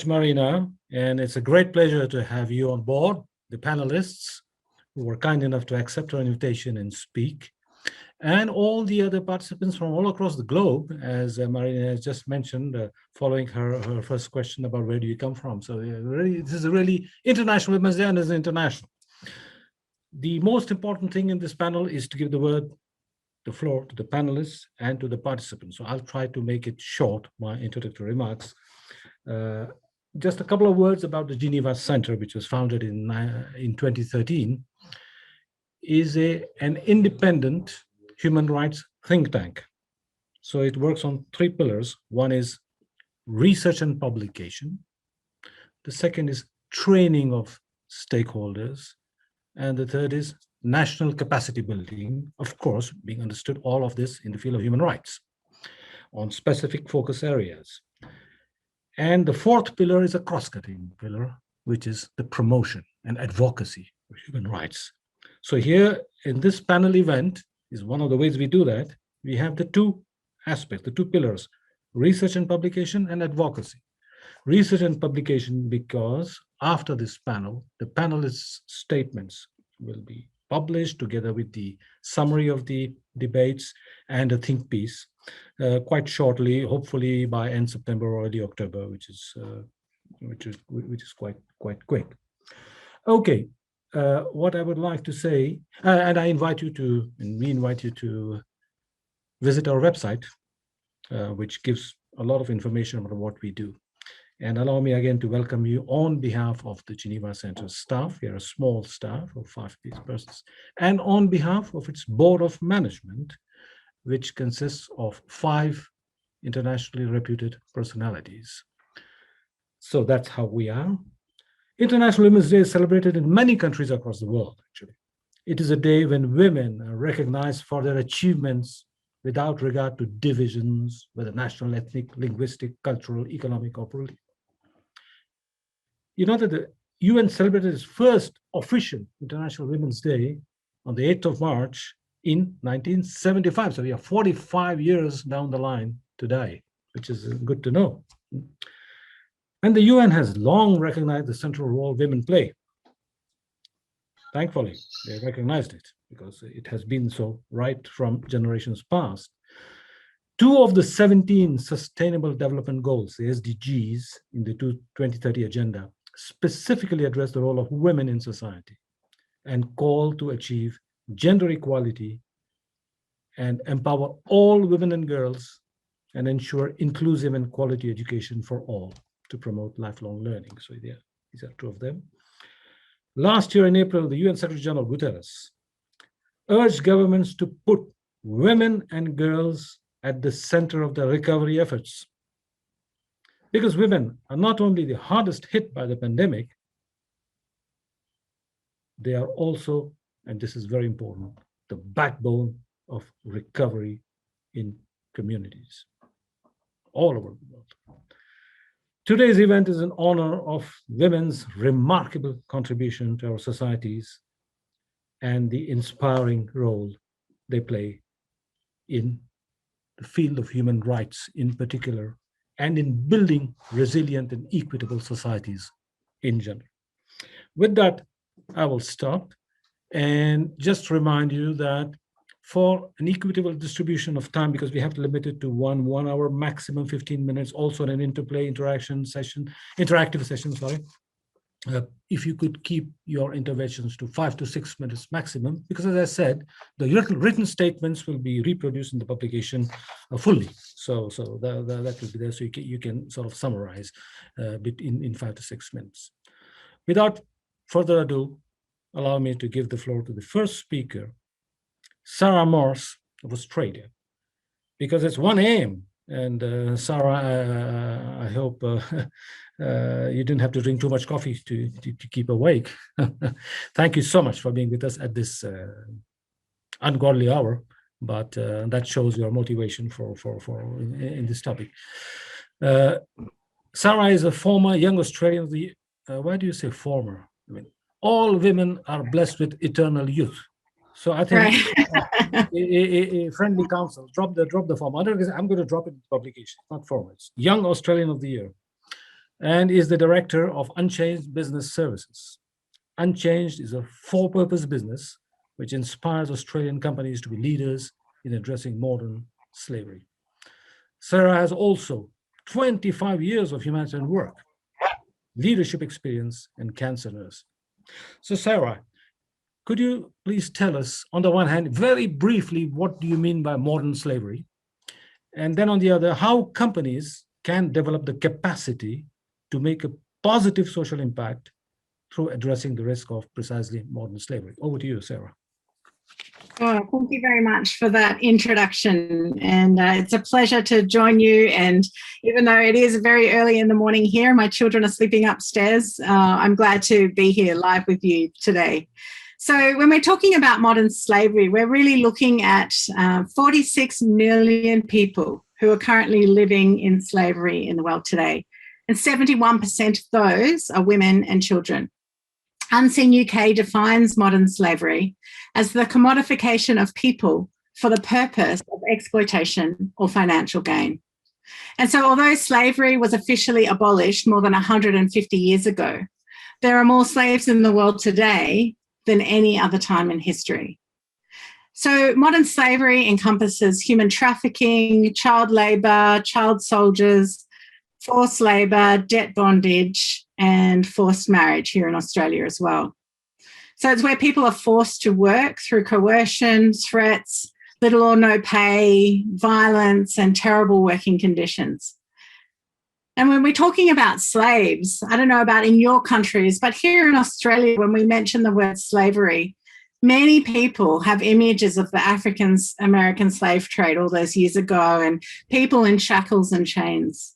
much, Marina. And it's a great pleasure to have you on board, the panelists who were kind enough to accept our invitation and speak, and all the other participants from all across the globe, as Marina has just mentioned, following her first question about where do you come from. So really, this is a really international Women's Day, and it's international. The most important thing in this panel is to give the floor to the panelists and to the participants. So I'll try to make it short, my introductory remarks. Just a couple of words about the Geneva Centre, which was founded in 2013, is an independent human rights think tank. So it works on three pillars. One is research and publication. The second is training of stakeholders. And the third is national capacity building, of course, being understood all of this in the field of human rights on specific focus areas. And the fourth pillar is a cross-cutting pillar, which is the promotion and advocacy of human rights. So here in this panel event is one of the ways we do that. We have the two aspects, the two pillars, research and publication and advocacy. Research and publication because after this panel, the panelists' statements will be published together with the summary of the debates and a think piece quite shortly, hopefully by end September or early October, which is quite quick. Okay, what I would like to say, and we invite you to visit our website, which gives a lot of information about what we do. And allow me again to welcome you on behalf of the Geneva Centre staff. We are a small staff of 5 persons, and on behalf of its board of management, which consists of 5 internationally reputed personalities. So that's how we are. International Women's Day is celebrated in many countries across the world, actually. It is a day when women are recognized for their achievements without regard to divisions, whether national, ethnic, linguistic, cultural, economic, or political. You know that the UN celebrated its first official International Women's Day on the 8th of March in 1975. So we are 45 years down the line today, which is good to know. And the UN has long recognized the central role women play. Thankfully, they recognized it because it has been so right from generations past. 2 of the 17 Sustainable Development Goals, the SDGs, in the 2030 Agenda, specifically address the role of women in society and call to achieve gender equality and empower all women and girls and ensure inclusive and quality education for all to promote lifelong learning. So these are 2 of them. Last year in April, the UN Secretary General Guterres urged governments to put women and girls at the center of the recovery efforts. Because women are not only the hardest hit by the pandemic, they are also, and this is very important, the backbone of recovery in communities all over the world. Today's event is in honor of women's remarkable contribution to our societies and the inspiring role they play in the field of human rights in particular, and in building resilient and equitable societies in general. With that, I will stop and just remind you that for an equitable distribution of time, because we have to limit it to one hour, maximum 15 minutes, also in an interactive session, if you could keep your interventions to 5 to 6 minutes maximum, because as I said, the written statements will be reproduced in the publication fully. So that will be there, so you can sort of summarize in 5 to 6 minutes. Without further ado, allow me to give the floor to the first speaker, Sarah Morse of Australia, because it's 1 a.m. And Sarah, I hope you didn't have to drink too much coffee to keep awake. Thank you so much for being with us at this ungodly hour, but that shows your motivation in this topic. Sarah is a former young Australian of the, why do you say former? I mean, all women are blessed with eternal youth. So I think a friendly counsel, drop the form. Otherwise, I'm going to drop it in the publication, not formal. It's Young Australian of the Year. and is the director of Unchanged Business Services. Unchanged is a for-purpose business which inspires Australian companies to be leaders in addressing modern slavery. Sarah has also 25 years of humanitarian work, leadership experience, and cancer nurse. So Sarah, could you please tell us, on the one hand, very briefly, what do you mean by modern slavery? And then on the other, how companies can develop the capacity to make a positive social impact through addressing the risk of precisely modern slavery. Over to you, Sarah. Oh, thank you very much for that introduction. And it's a pleasure to join you. And even though it is very early in the morning here, my children are sleeping upstairs, I'm glad to be here live with you today. So when we're talking about modern slavery, we're really looking at 46 million people who are currently living in slavery in the world today. And 71% of those are women and children. Unseen UK defines modern slavery as the commodification of people for the purpose of exploitation or financial gain. And so although slavery was officially abolished more than 150 years ago, there are more slaves in the world today than any other time in history. So modern slavery encompasses human trafficking, child labour, child soldiers, forced labour, debt bondage, and forced marriage here in Australia as well. So it's where people are forced to work through coercion, threats, little or no pay, violence, and terrible working conditions. And when we're talking about slaves, I don't know about in your countries, but here in Australia, when we mention the word slavery, many people have images of the African-American slave trade all those years ago and people in shackles and chains.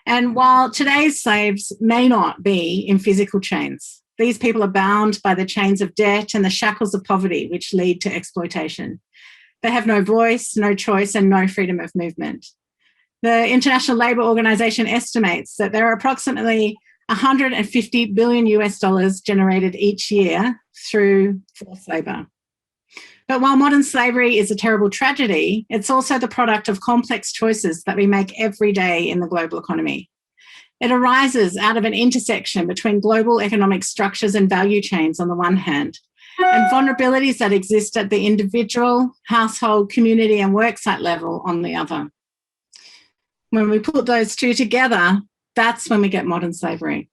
And while today's slaves may not be in physical chains, these people are bound by the chains of debt and the shackles of poverty, which lead to exploitation. They have no voice, no choice, and no freedom of movement. The International Labour Organization estimates that there are approximately 150 billion US dollars generated each year through forced labour. But while modern slavery is a terrible tragedy, it's also the product of complex choices that we make every day in the global economy. It arises out of an intersection between global economic structures and value chains on the one hand, and vulnerabilities that exist at the individual, household, community, and worksite level on the other. When we put those two together, that's when we get modern slavery.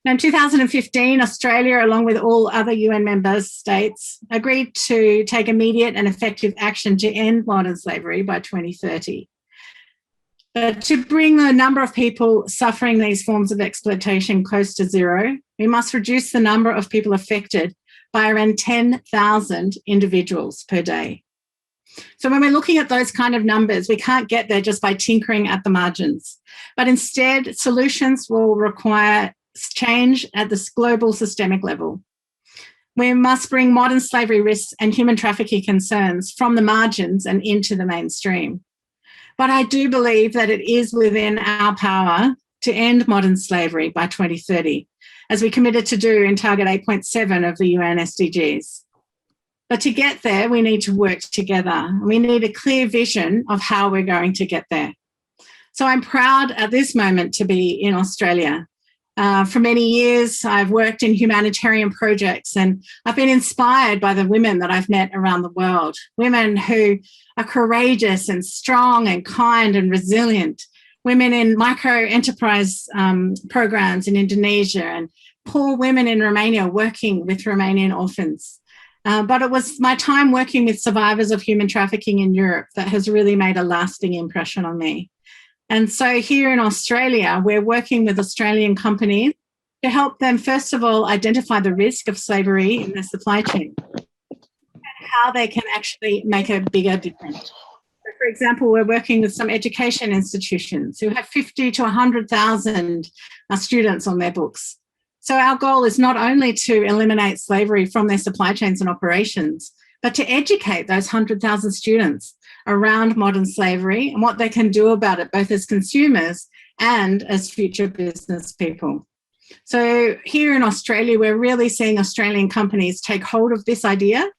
Now, in 2015, Australia, along with all other UN member states, agreed to take immediate and effective action to end modern slavery by 2030. But to bring the number of people suffering these forms of exploitation close to zero, we must reduce the number of people affected by around 10,000 individuals per day. So when we're looking at those kind of numbers, we can't get there just by tinkering at the margins, but instead solutions will require change at this global systemic level. We must bring modern slavery risks and human trafficking concerns from the margins and into the mainstream. But I do believe that it is within our power to end modern slavery by 2030, as we committed to do in Target 8.7 of the UN SDGs. But to get there, we need to work together. We need a clear vision of how we're going to get there. So I'm proud at this moment to be in Australia. For many years, I've worked in humanitarian projects and I've been inspired by the women that I've met around the world, women who are courageous and strong and kind and resilient, women in micro-enterprise programs in Indonesia and poor women in Romania working with Romanian orphans. But it was my time working with survivors of human trafficking in Europe that has really made a lasting impression on me. And so here in Australia, we're working with Australian companies to help them, first of all, identify the risk of slavery in their supply chain and how they can actually make a bigger difference. So for example, we're working with some education institutions who have 50 to 100,000 students on their books. So our goal is not only to eliminate slavery from their supply chains and operations, but to educate those 100,000 students around modern slavery and what they can do about it, both as consumers and as future business people. So here in Australia, we're really seeing Australian companies take hold of this idea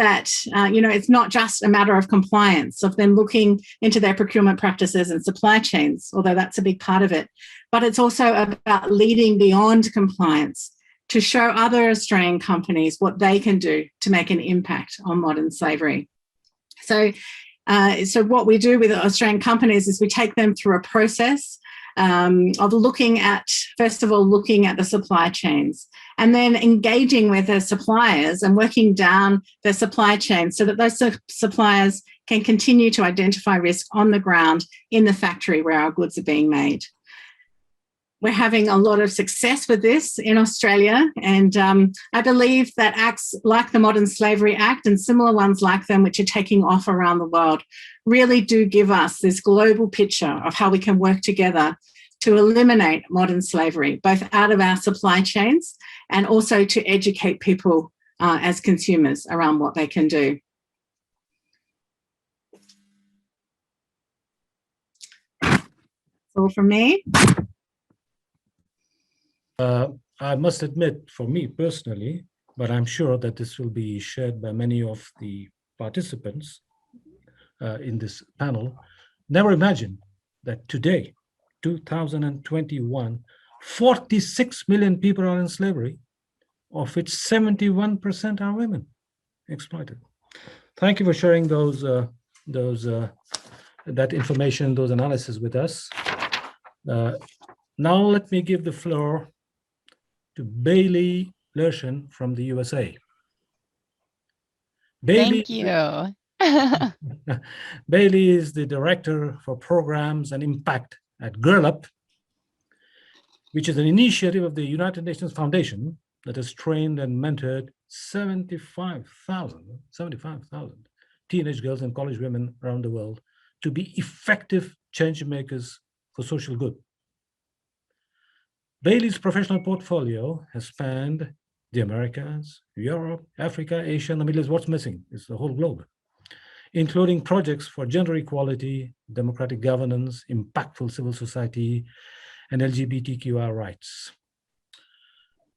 that, it's not just a matter of compliance, of them looking into their procurement practices and supply chains, although that's a big part of it, but it's also about leading beyond compliance to show other Australian companies what they can do to make an impact on modern slavery. So what we do with Australian companies is we take them through a process of looking at the supply chains, and then engaging with their suppliers and working down their supply chain so that those suppliers can continue to identify risk on the ground in the factory where our goods are being made. We're having a lot of success with this in Australia, and I believe that acts like the Modern Slavery Act and similar ones like them, which are taking off around the world, really do give us this global picture of how we can work together to eliminate modern slavery, both out of our supply chains and also to educate people as consumers around what they can do. That's all from me. I must admit, for me personally, but I'm sure that this will be shared by many of the participants in this panel, never imagined that today, 2021, 46 million people are in slavery, of which 71% are women exploited. Thank you for sharing that information, those analyses with us. Now let me give the floor to Bailey Lershen from the USA. Bailey, Thank you. Bailey is the Director for Programs and Impact at Girl Up, which is an initiative of the United Nations Foundation that has trained and mentored 75,000 teenage girls and college women around the world to be effective change makers for social good. Bailey's professional portfolio has spanned the Americas, Europe, Africa, Asia, and the Middle East. What's missing is the whole globe, including projects for gender equality, democratic governance, impactful civil society, and LGBTQI rights.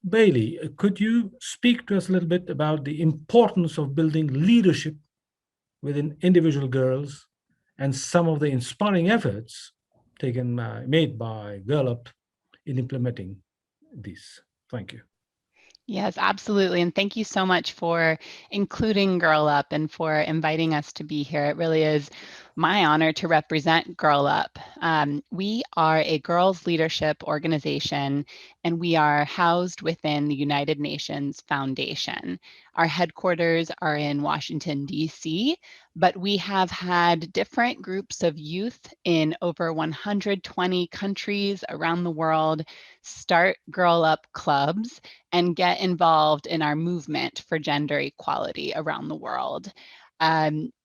Bailey, could you speak to us a little bit about the importance of building leadership within individual girls and some of the inspiring efforts made by Girl Up in implementing these? Thank you. Yes, absolutely. And thank you so much for including Girl Up and for inviting us to be here. It really is my honor to represent Girl Up. We are a girls leadership organization, and we are housed within the United Nations Foundation. Our headquarters are in Washington, D.C., but we have had different groups of youth in over 120 countries around the world start Girl Up clubs and get involved in our movement for gender equality around the world.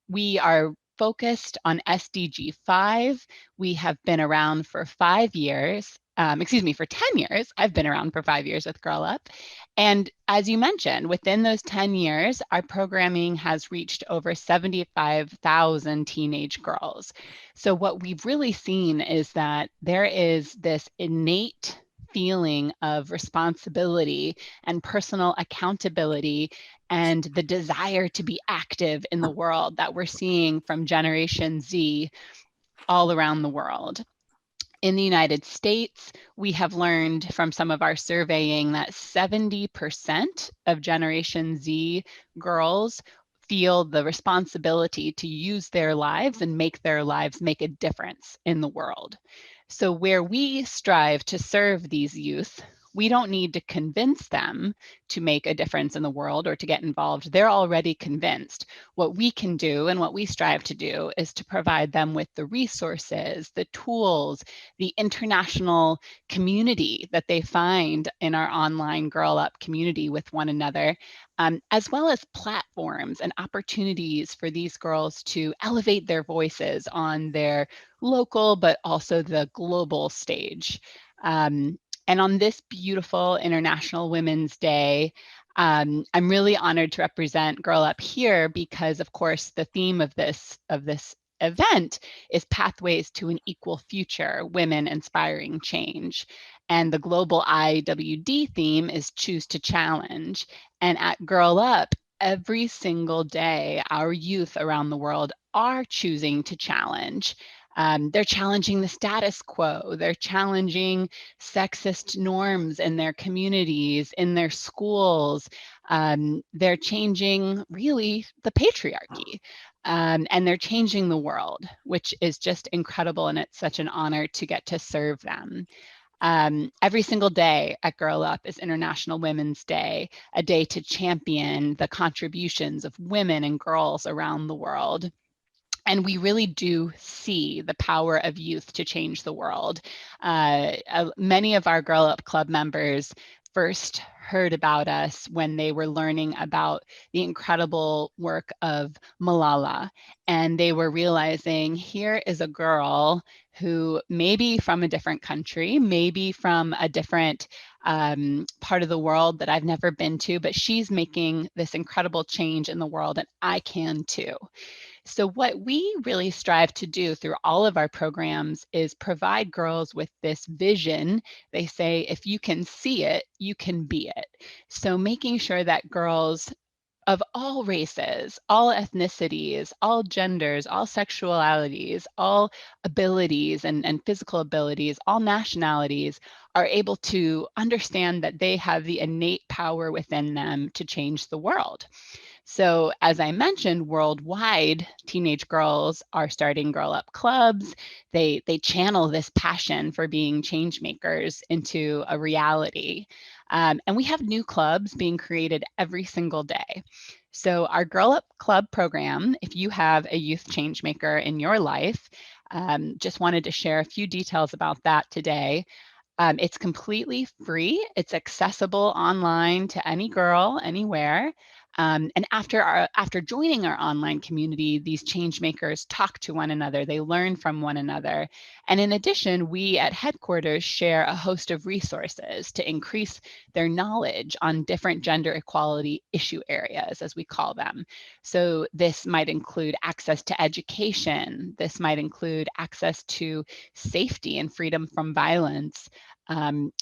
We are focused on SDG 5. We have been around for 5 years. For 10 years. I've been around for 5 years with Girl Up. And as you mentioned, within those 10 years, our programming has reached over 75,000 teenage girls. So what we've really seen is that there is this innate feeling of responsibility and personal accountability and the desire to be active in the world that we're seeing from Generation Z all around the world. In the United States, we have learned from some of our surveying that 70% of Generation Z girls feel the responsibility to use their lives and make their lives make a difference in the world. So where we strive to serve these youth, we don't need to convince them to make a difference in the world or to get involved. They're already convinced. What we can do and what we strive to do is to provide them with the resources, the tools, the international community that they find in our online Girl Up community with one another, as well as platforms and opportunities for these girls to elevate their voices on their local, but also the global stage. And on this beautiful International Women's Day, I'm really honored to represent Girl Up here because, of course, the theme of this event is Pathways to an Equal Future, Women Inspiring Change. And the global IWD theme is Choose to Challenge. And at Girl Up, every single day, our youth around the world are choosing to challenge. They're challenging the status quo. They're challenging sexist norms in their communities, in their schools. They're changing really the patriarchy. And they're changing the world, which is just incredible. And it's such an honor to get to serve them. Every single day at Girl Up is International Women's Day, a day to champion the contributions of women and girls around the world. And we really do see the power of youth to change the world. Many of our Girl Up Club members first heard about us when they were learning about the incredible work of Malala. And they were realizing, here is a girl who maybe from a different country, maybe from a different part of the world that I've never been to, but she's making this incredible change in the world, and I can too. So what we really strive to do through all of our programs is provide girls with this vision. They say, if you can see it, you can be it. So making sure that girls of all races, all ethnicities, all genders, all sexualities, all abilities and physical abilities, all nationalities are able to understand that they have the innate power within them to change the world. So as I mentioned, worldwide, teenage girls are starting Girl Up clubs. They channel this passion for being change makers into a reality. And we have new clubs being created every single day. So our Girl Up Club program, if you have a youth change maker in your life, just wanted to share a few details about that today. It's completely free. It's accessible online to any girl, anywhere. And after joining our online community, these change makers talk to one another. They learn from one another. And in addition, we at headquarters share a host of resources to increase their knowledge on different gender equality issue areas, as we call them. So this might include access to education. This might include access to safety and freedom from violence.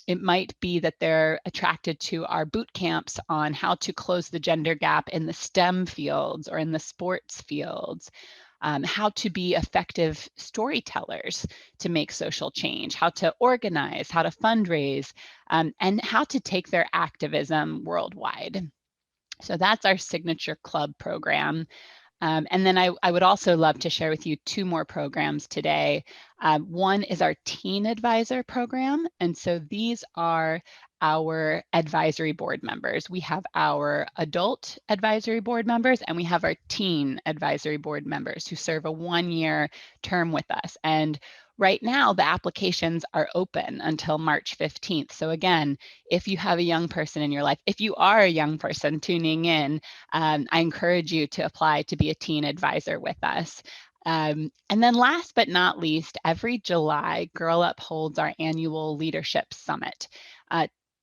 It might be that they're attracted to our boot camps on how to close the gender gap in the STEM fields or in the sports fields, how to be effective storytellers to make social change, how to organize, how to fundraise, and how to take their activism worldwide. So that's our signature club program. And then I would also love to share with you two more programs today. One is our Teen Advisor program. And so these are our advisory board members. We have our adult advisory board members and we have our teen advisory board members who serve a 1-year term with us. And right now, the applications are open until March 15th. So again, if you have a young person in your life, if you are a young person tuning in, I encourage you to apply to be a teen advisor with us. And then last but not least, every July, Girl Up holds our annual Leadership Summit.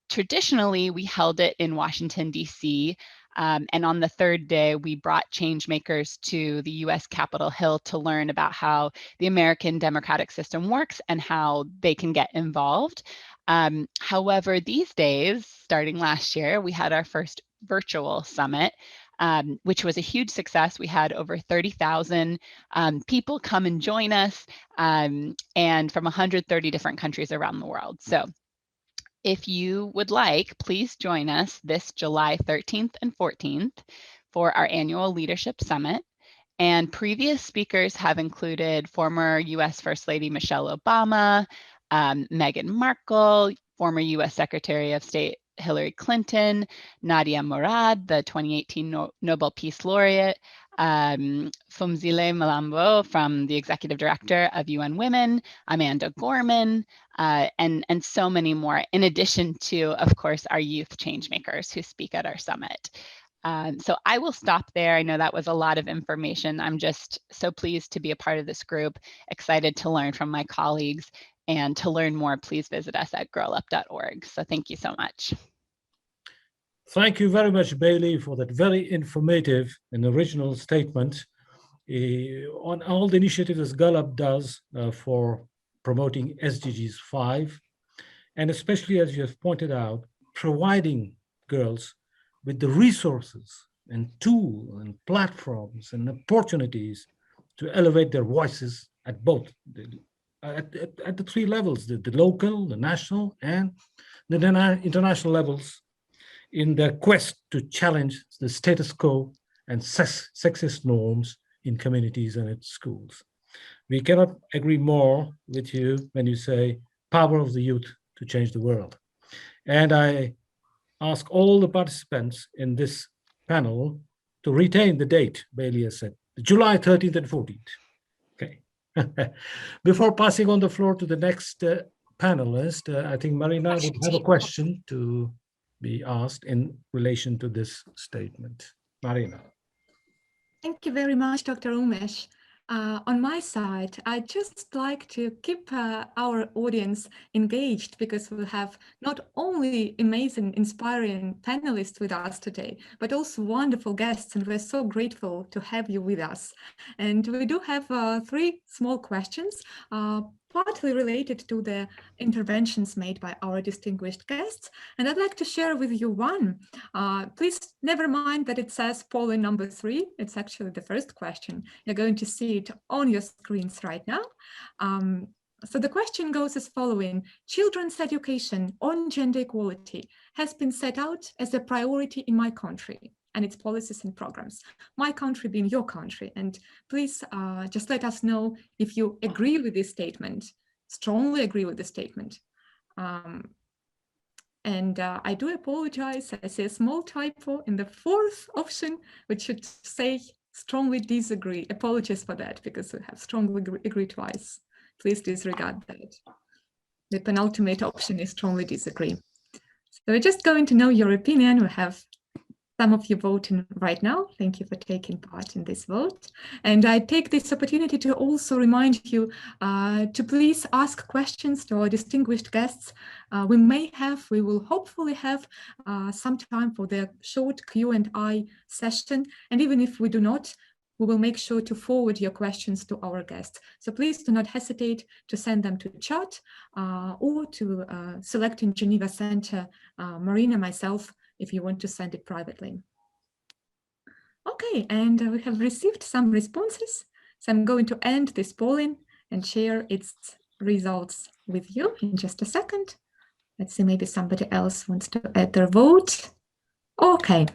Traditionally, we held it in Washington, D.C., and on the third day, we brought change makers to the US Capitol Hill to learn about how the American democratic system works and how they can get involved. However, these days, starting last year, we had our first virtual summit, which was a huge success. We had over 30,000 people come and join us, and from 130 different countries around the world. So if you would like, please join us this July 13th and 14th for our annual Leadership Summit. And previous speakers have included former US First Lady Michelle Obama, Meghan Markle, former US Secretary of State Hillary Clinton, Nadia Murad, the 2018 Nobel Peace Laureate, Phumzile Mlambo from the Executive Director of UN Women, Amanda Gorman, and so many more, in addition to, of course, our youth change makers who speak at our summit. So I will stop there. I know that was a lot of information. I'm just so pleased to be a part of this group, excited to learn from my colleagues, and to learn more, please visit us at girlup.org. So thank you so much. Thank you very much, Bailey, for that very informative and original statement on all the initiatives Girl Up does for promoting SDGs 5, and especially, as you have pointed out, providing girls with the resources and tools and platforms and opportunities to elevate their voices at both at the three levels, the local, the national, and the international levels, in their quest to challenge the status quo and sexist norms in communities and at schools. We cannot agree more with you when you say power of the youth to change the world. And I ask all the participants in this panel to retain the date Bailey has said, July 13th and 14th. Okay. Before passing on the floor to the next panelist, I think Marina would have a question to be asked in relation to this statement. Marina. Thank you very much, Dr. Umesh. On my side, I'd just like to keep our audience engaged, because we have not only amazing, inspiring panelists with us today, but also wonderful guests, and we're so grateful to have you with us. And we do have three small questions, partly related to the interventions made by our distinguished guests. And I'd like to share with you one. Please never mind that it says polling number 3. It's actually the first question. You're going to see it on your screens right now. So the question goes as following: children's education on gender equality has been set out as a priority in my country and its policies and programs. My country being your country. And please just let us know if you agree with this statement, strongly agree with this statement. I do apologize, I see a small typo in the 4th option, which should say strongly disagree. Apologies for that, because we have strongly agree twice. Please disregard that. The penultimate option is strongly disagree. So we're just going to know your opinion. We have some of you voting right now. Thank you for taking part in this vote. And I take this opportunity to also remind you to please ask questions to our distinguished guests. We will hopefully have some time for the short Q&A session. And even if we do not, we will make sure to forward your questions to our guests. So please do not hesitate to send them to chat or to Selecting Geneva Centre, Marina, myself, if you want to send it privately. Okay, and we have received some responses. So I'm going to end this polling and share its results with you in just a second. Let's see, maybe somebody else wants to add their vote. Okay.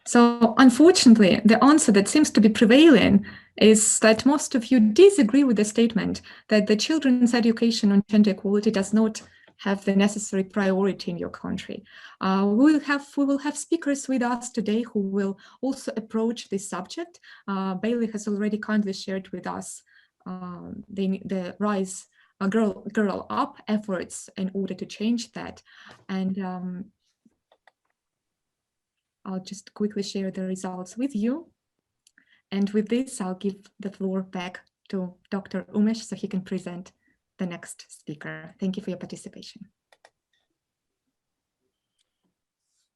So unfortunately, the answer that seems to be prevailing is that most of you disagree with the statement that the children's education on gender equality does not have the necessary priority in your country. We will have speakers with us today who will also approach this subject. Bailey has already kindly shared with us the Rise Girl Up efforts in order to change that. And I'll just quickly share the results with you. And with this, I'll give the floor back to Dr. Umesh so he can present the next speaker. Thank you for your participation.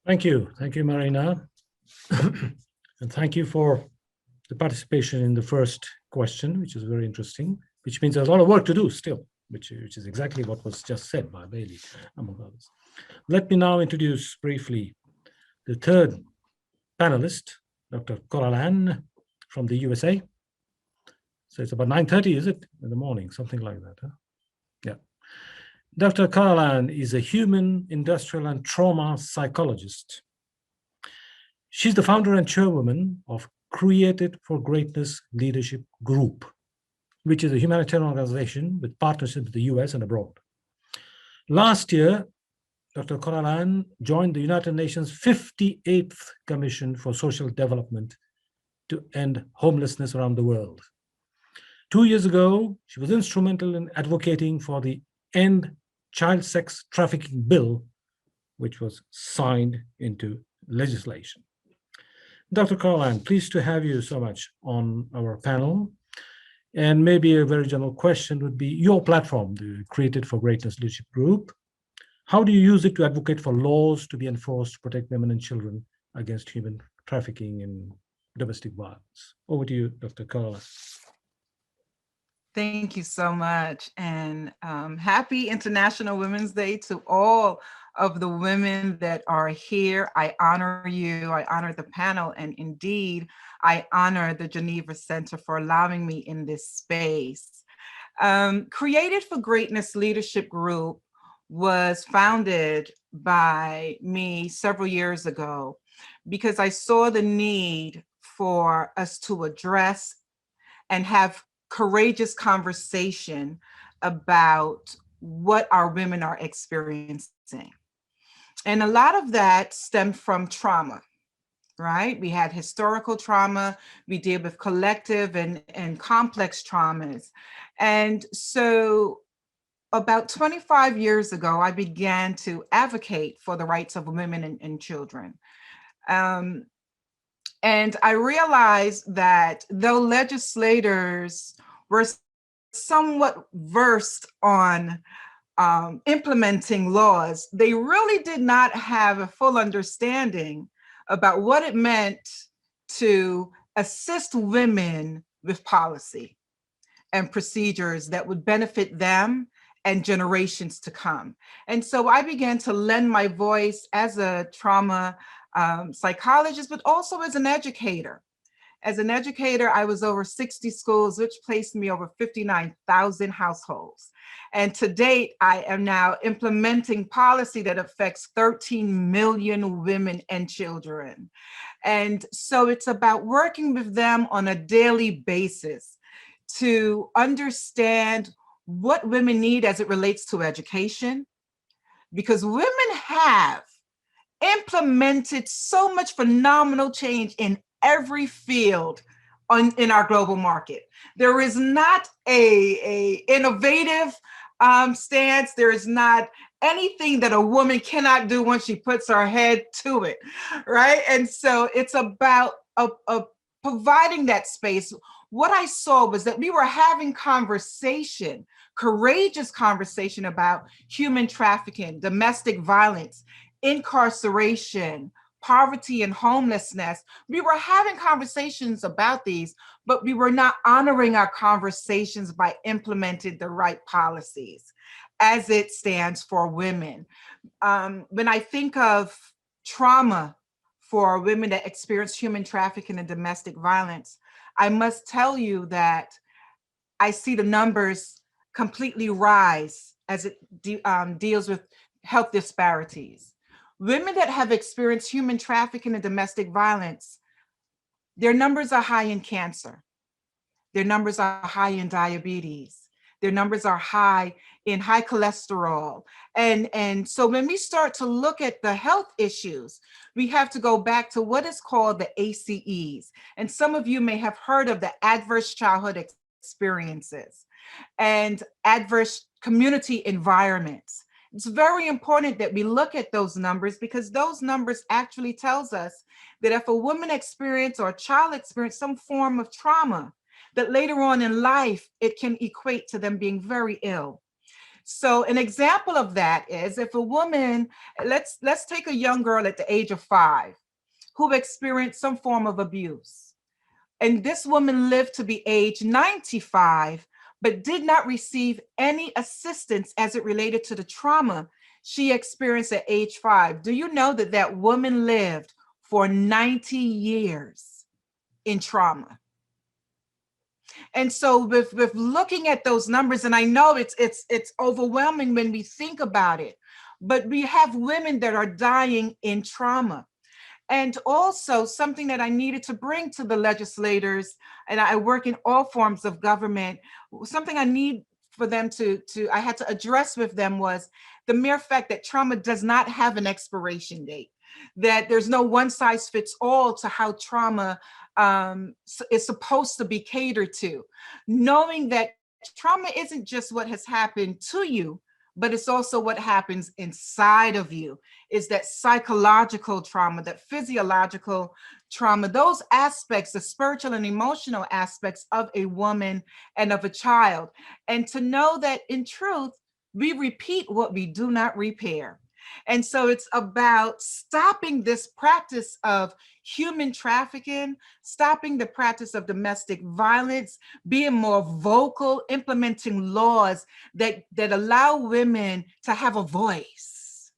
Thank you, Marina. And thank you for the participation in the first question, which is very interesting, which means there's a lot of work to do still, which is exactly what was just said by Bailey, among others. Let me now introduce briefly the third panelist, Dr. Coralan from the USA. So it's about 9:30, is it, in the morning, something like that, huh? Yeah. Dr. Coralan is a human, industrial, and trauma psychologist. She's the founder and chairwoman of Created for Greatness Leadership Group, which is a humanitarian organization with partnerships with the US and abroad. Last year, Dr. Coralan joined the United Nations 58th Commission for Social Development to end homelessness around the world. 2 years ago, she was instrumental in advocating for the End Child Sex Trafficking Bill, which was signed into legislation. Dr. Coralan, pleased to have you so much on our panel. And maybe a very general question would be your platform, the Created for Greatness Leadership Group. How do you use it to advocate for laws to be enforced to protect women and children against human trafficking and domestic violence? Over to you, Dr. Coralan. Thank you so much. And happy International Women's Day to all of the women that are here. I honor you, I honor the panel, and indeed, I honor the Geneva Centre for allowing me in this space. Created for Greatness Leadership Group was founded by me several years ago because I saw the need for us to address and have courageous conversation about what our women are experiencing. And a lot of that stemmed from trauma, right? We had historical trauma, we deal with collective and complex traumas. And so about 25 years ago, I began to advocate for the rights of women and children. And I realized that though legislators were somewhat versed on implementing laws, they really did not have a full understanding about what it meant to assist women with policy and procedures that would benefit them and generations to come. And so I began to lend my voice as a trauma psychologist, but also as an educator. As an educator, I was over 60 schools, which placed me over 59,000 households. And to date, I am now implementing policy that affects 13 million women and children. And so it's about working with them on a daily basis to understand what women need as it relates to education, because women have implemented so much phenomenal change in every field in our global market. There is not a innovative stance. There is not anything that a woman cannot do once she puts her head to it, right? And so it's about providing that space. What I saw was that we were having conversation, courageous conversation about human trafficking, domestic violence, incarceration, poverty and homelessness. We were having conversations about these, but we were not honoring our conversations by implementing the right policies as it stands for women. When I think of trauma for women that experience human trafficking and domestic violence, I must tell you that I see the numbers completely rise as it deals with health disparities. Women that have experienced human trafficking and domestic violence, their numbers are high in cancer. Their numbers are high in diabetes. Their numbers are high in high cholesterol. And so when we start to look at the health issues, we have to go back to what is called the ACEs. And some of you may have heard of the adverse childhood experiences and adverse community environments. It's very important that we look at those numbers, because those numbers actually tells us that if a woman experience or a child experience some form of trauma, that later on in life, it can equate to them being very ill. So an example of that is if a woman, let's take a young girl at the age of 5 who experienced some form of abuse. And this woman lived to be age 95, but did not receive any assistance as it related to the trauma she experienced at age 5. Do you know that that woman lived for 90 years in trauma? And so with looking at those numbers, and I know it's overwhelming when we think about it, but we have women that are dying in trauma. And also something that I needed to bring to the legislators, and I work in all forms of government, something I need for them I had to address with them was the mere fact that trauma does not have an expiration date, that there's no one size fits all to how trauma is supposed to be catered to. Knowing that trauma isn't just what has happened to you, but it's also what happens inside of you. Is that psychological trauma, that physiological trauma, those aspects, the spiritual and emotional aspects of a woman and of a child. And to know that in truth, we repeat what we do not repair. And so it's about stopping this practice of human trafficking, stopping the practice of domestic violence, being more vocal, implementing laws that allow women to have a voice,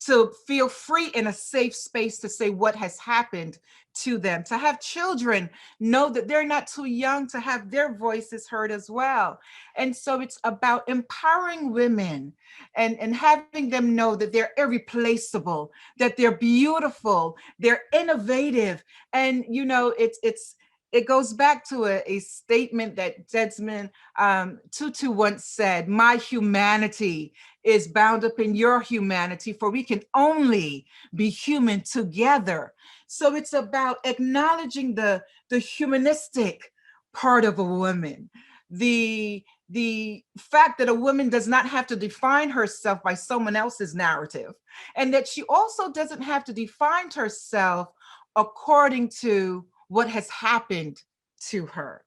to feel free in a safe space to say what has happened to them, to have children know that they're not too young to have their voices heard as well. And so it's about empowering women and having them know that they're irreplaceable, that they're beautiful, they're innovative. And, you know, it goes back to a statement that Desmond Tutu once said, "My humanity is bound up in your humanity, for we can only be human together." So it's about acknowledging the humanistic part of a woman, the fact that a woman does not have to define herself by someone else's narrative, and that she also doesn't have to define herself according to what has happened to her,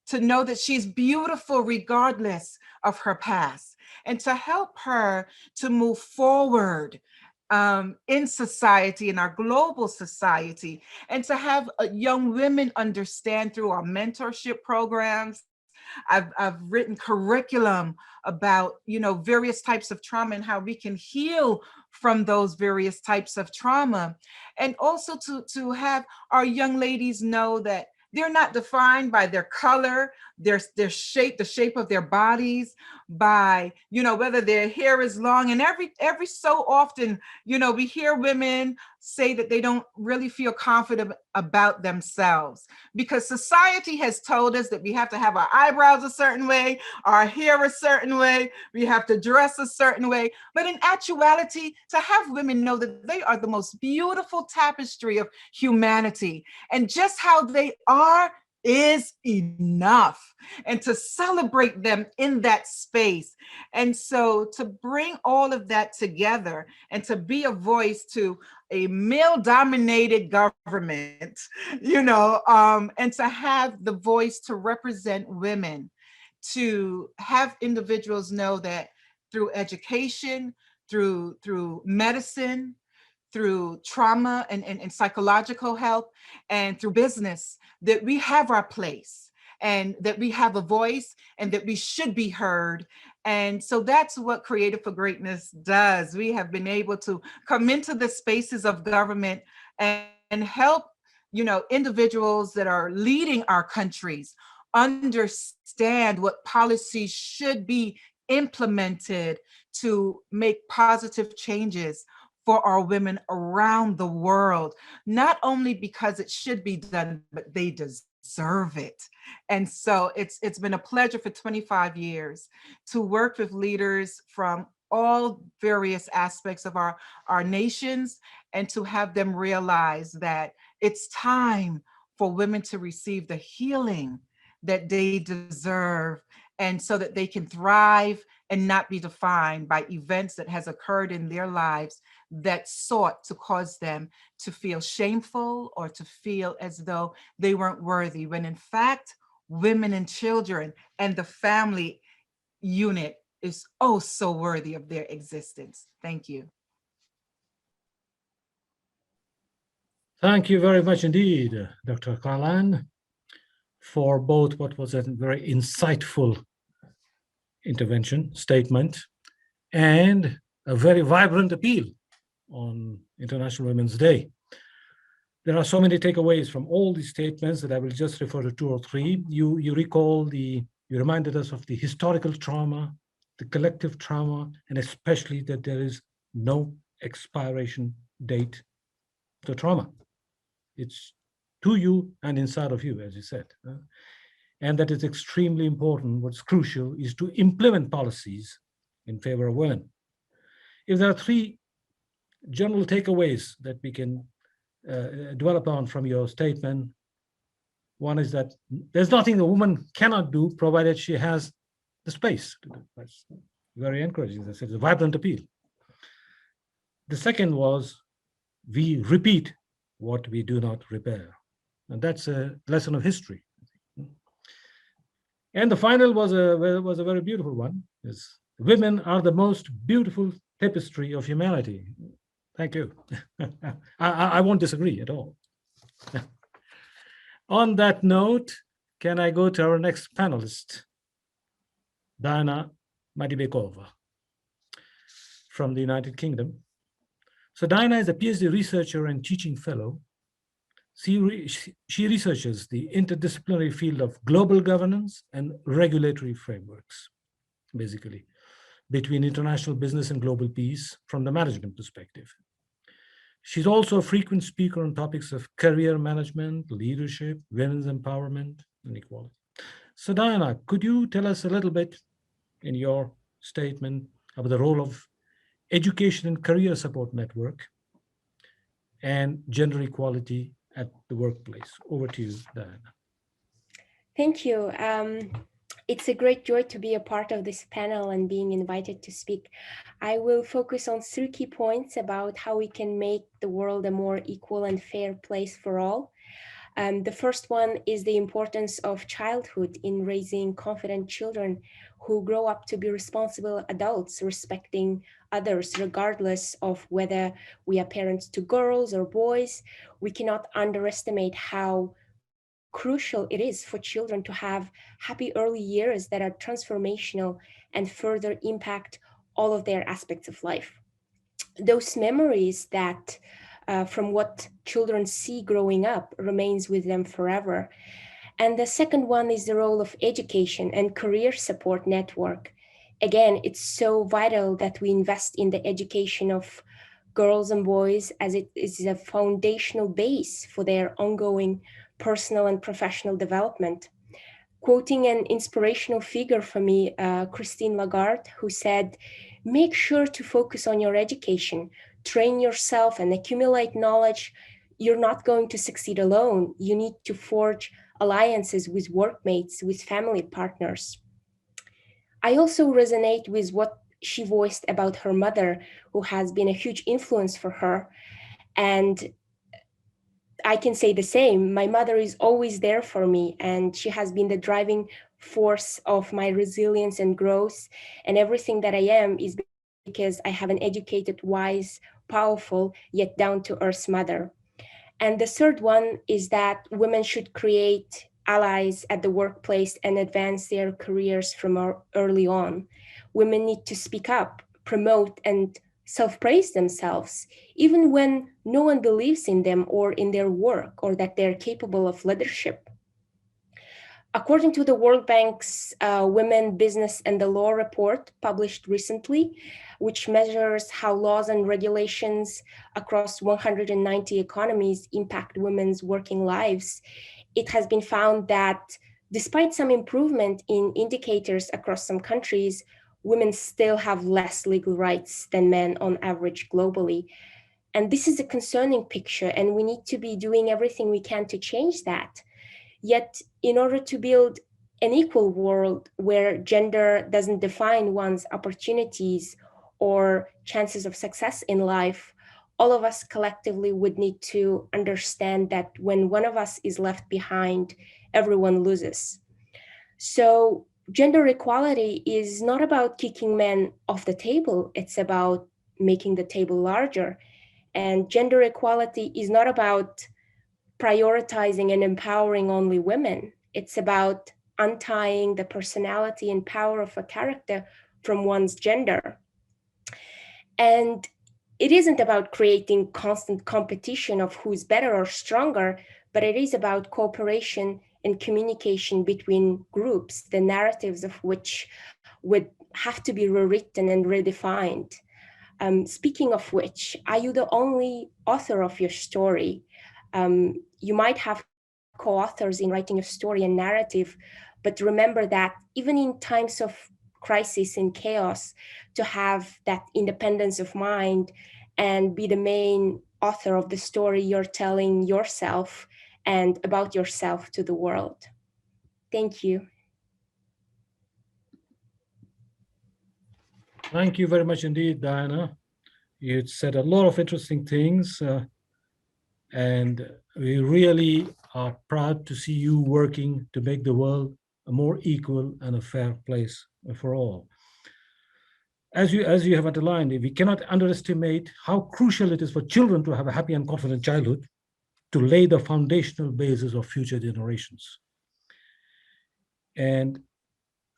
to know that she's beautiful regardless of her past, and to help her to move forward in society, in our global society, and to have young women understand through our mentorship programs. I've written curriculum about, you know, various types of trauma and how we can heal from those various types of trauma. And also to have our young ladies know that they're not defined by their color, their shape, the shape of their bodies, by, you know, whether their hair is long. And every so often, you know, we hear women say that they don't really feel confident about themselves because society has told us that we have to have our eyebrows a certain way, our hair a certain way, we have to dress a certain way. But in actuality, to have women know that they are the most beautiful tapestry of humanity, and just how they are is enough, and to celebrate them in that space. And so to bring all of that together and to be a voice to a male-dominated government, you know, and to have the voice to represent women, to have individuals know that through education, through medicine, through trauma and psychological help, and through business, that we have our place and that we have a voice and that we should be heard. And so that's what Creative for Greatness does. We have been able to come into the spaces of government and help, you know, individuals that are leading our countries understand what policies should be implemented to make positive changes for our women around the world, not only because it should be done, but they deserve it. And so it's been a pleasure for 25 years to work with leaders from all various aspects of our nations, and to have them realize that it's time for women to receive the healing that they deserve, and so that they can thrive and not be defined by events that has occurred in their lives that sought to cause them to feel shameful or to feel as though they weren't worthy, when in fact, women and children and the family unit is oh so worthy of their existence. Thank you. Thank you very much indeed, Dr. Karlan, for both what was a very insightful intervention, statement, and a very vibrant appeal on International Women's Day. There are so many takeaways from all these statements that I will just refer to 2 or 3. You reminded us of the historical trauma, the collective trauma, and especially that there is no expiration date to trauma. It's to you and inside of you, as you said. And that is extremely important. What's crucial is to implement policies in favor of women. If there are 3 general takeaways that we can dwell upon from your statement, one is that there's nothing a woman cannot do provided she has the space to do. That's very encouraging. As I said, a vibrant appeal. The second was, we repeat what we do not repair. And that's a lesson of history. And the final was a very beautiful one. Is women are the most beautiful tapestry of humanity. Thank you. I won't disagree at all. On that note, can I go to our next panelist, Diana Madibekova from the United Kingdom. So Diana is a PhD researcher and teaching fellow. She researches the interdisciplinary field of global governance and regulatory frameworks, basically, between international business and global peace from the management perspective. She's also a frequent speaker on topics of career management, leadership, women's empowerment, and equality. So Diana, could you tell us a little bit in your statement about the role of education and career support network and gender equality at the workplace? Over to you, Diana. Thank you. It's a great joy to be a part of this panel and being invited to speak. I will focus on 3 key points about how we can make the world a more equal and fair place for all. The first one is the importance of childhood in raising confident children who grow up to be responsible adults, respecting others, regardless of whether we are parents to girls or boys. We cannot underestimate how crucial it is for children to have happy early years that are transformational and further impact all of their aspects of life. Those memories that from what children see growing up remains with them forever. And the second one is the role of education and career support network. Again, it's so vital that we invest in the education of girls and boys, as it is a foundational base for their ongoing personal and professional development. Quoting an inspirational figure for me, Christine Lagarde, who said, "Make sure to focus on your education, train yourself and accumulate knowledge. You're not going to succeed alone. You need to forge alliances with workmates, with family partners." I also resonate with what she voiced about her mother, who has been a huge influence for her. And I can say the same. My mother is always there for me, and she has been the driving force of my resilience and growth. And everything that I am is because I have an educated, wise, powerful, yet down-to-earth mother. And the third one is that women should create allies at the workplace and advance their careers from early on. Women need to speak up, promote, and self-praise themselves, even when no one believes in them or in their work or that they're capable of leadership. According to the World Bank's Women, Business, and the Law report published recently, which measures how laws and regulations across 190 economies impact women's working lives, it has been found that despite some improvement in indicators across some countries, women still have less legal rights than men on average globally. And this is a concerning picture, and we need to be doing everything we can to change that. Yet, in order to build an equal world where gender doesn't define one's opportunities or chances of success in life, all of us collectively would need to understand that when one of us is left behind, everyone loses. So gender equality is not about kicking men off the table, it's about making the table larger. And gender equality is not about prioritizing and empowering only women. It's about untying the personality and power of a character from one's gender. And it isn't about creating constant competition of who's better or stronger, but it is about cooperation and communication between groups, the narratives of which would have to be rewritten and redefined. Speaking of which, are you the only author of your story? You might have co-authors in writing your story and narrative, but remember that even in times of crisis and chaos, to have that independence of mind and be the main author of the story you're telling yourself and about yourself to the world. Thank you. Thank you very much indeed, Diana. You said a lot of interesting things, and we really are proud to see you working to make the world a more equal and a fair place for all. as you have underlined, we cannot underestimate how crucial it is for children to have a happy and confident childhood to lay the foundational basis of future generations. And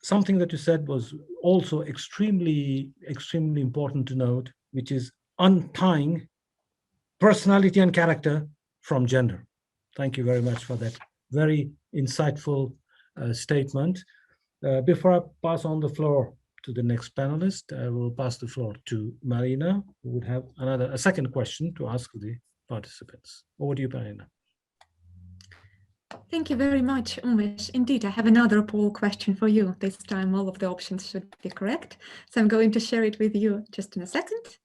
something that you said was also extremely important to note, which is untying personality and character from gender. Thank you very much for that very insightful statement. Before I pass on the floor to the next panelist, I will pass the floor to Marina, who would have a second question to ask the participants. Over to you, Marina. Thank you very much, Umesh. Indeed, I have another poll question for you. This time all of the options should be correct. So I'm going to share it with you just in a second.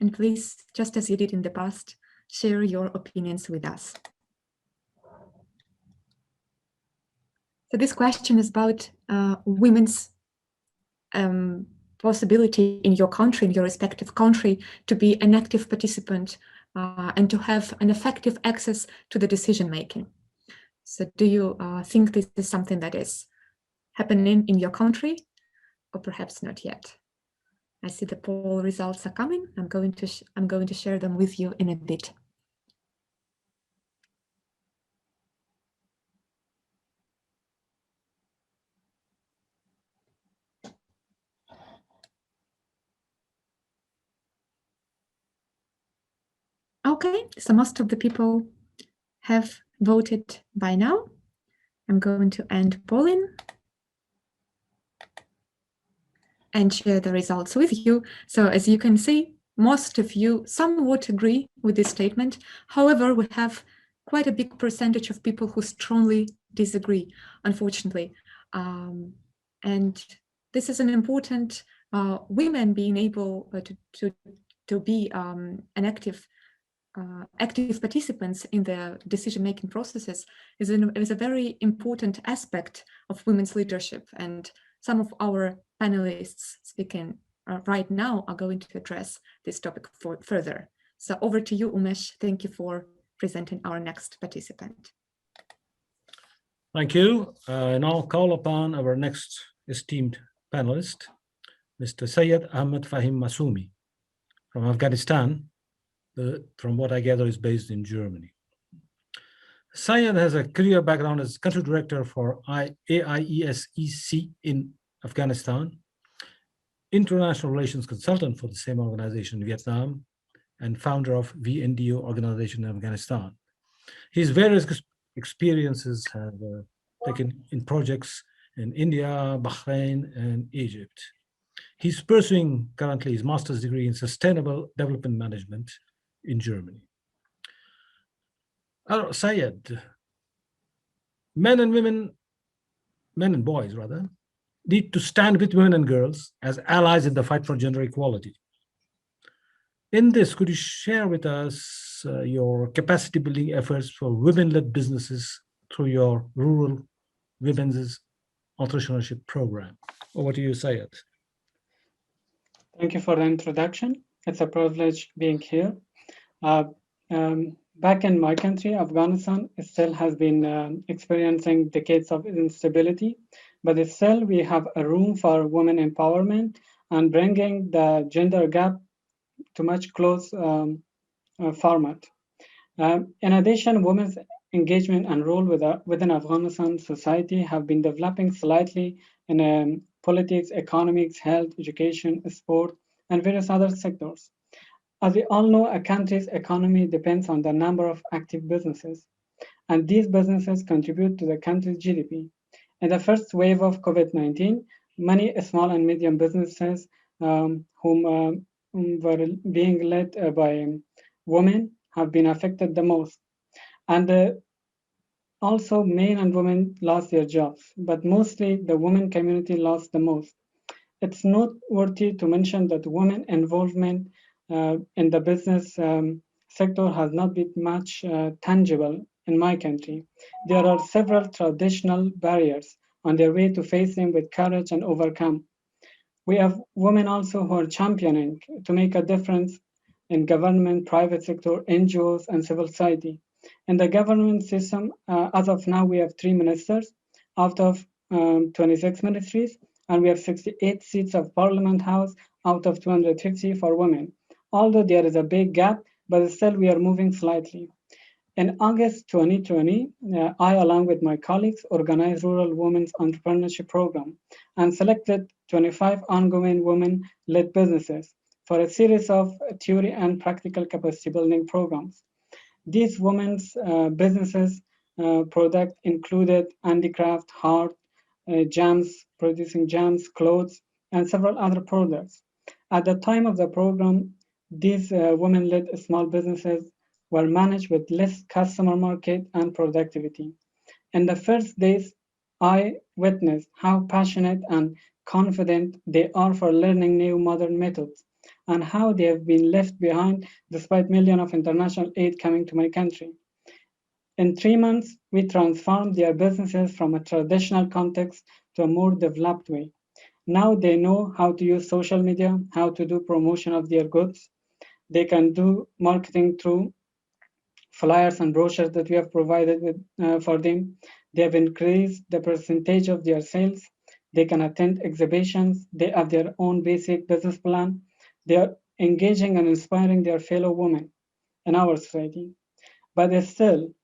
And please, just as you did in the past, share your opinions with us. So this question is about women's possibility in your country, in your respective country, to be an active participant and to have an effective access to the decision making. So do you think this is something that is happening in your country, or perhaps not yet? I see the poll results are coming. I'm going to share them with you in a bit. Okay, so most of the people have voted by now. I'm going to end polling and share the results with you. So as you can see, most of you somewhat agree with this statement. However, we have quite a big percentage of people who strongly disagree, unfortunately. And this is an important, women being able to be an active participants in the decision-making processes is a very important aspect of women's leadership. And some of our panelists speaking right now are going to address this topic further. So over to you, Umesh. Thank you for presenting our next participant. Thank you. And I'll call upon our next esteemed panelist, Mr. Sayeth Ahmed Fahim Masumi from Afghanistan. From what I gather, is based in Germany. Sayeth has a career background as country director for AIESEC in Afghanistan, international relations consultant for the same organization in Vietnam, and founder of VNDO organization in Afghanistan. His various experiences have taken in projects in India, Bahrain, and Egypt. He's pursuing currently his master's degree in sustainable development management in Germany. Sayeth, men and boys rather, need to stand with women and girls as allies in the fight for gender equality. In this, could you share with us your capacity building efforts for women-led businesses through your rural women's entrepreneurship program? Over to you, Sayeth. Thank you for the introduction. It's a privilege being here. Back in my country, Afghanistan, still has been experiencing decades of instability, but still we have a room for women empowerment and bringing the gender gap to much close format. In addition, women's engagement and role within Afghanistan society have been developing slightly in politics, economics, health, education, sport, and various other sectors. As we all know, a country's economy depends on the number of active businesses, and these businesses contribute to the country's GDP. In the first wave of COVID-19, many small and medium businesses whom were being led by women have been affected the most. And also men and women lost their jobs, but mostly the women community lost the most. It's noteworthy to mention that women involvement in the business sector has not been much tangible in my country. There are several traditional barriers on their way to face them with courage and overcome. We have women also who are championing to make a difference in government, private sector, NGOs, and civil society. In the government system, as of now, we have 3 ministers out of 26 ministries, and we have 68 seats of Parliament House out of 250 for women. Although there is a big gap, but still we are moving slightly. In August 2020, I, along with my colleagues, organized Rural Women's Entrepreneurship Program and selected 25 ongoing women-led businesses for a series of theory and practical capacity building programs. These women's businesses product included handicraft, art, jams, producing jams, clothes, and several other products. At the time of the program, these women-led small businesses were managed with less customer market and productivity. In the first days, I witnessed how passionate and confident they are for learning new modern methods and how they have been left behind despite millions of international aid coming to my country. In 3 months, we transformed their businesses from a traditional context to a more developed way. Now they know how to use social media, how to do promotion of their goods. They can do marketing through flyers and brochures that we have provided for them. They have increased the percentage of their sales. They can attend exhibitions. They have their own basic business plan. They are engaging and inspiring their fellow women in our society. But still,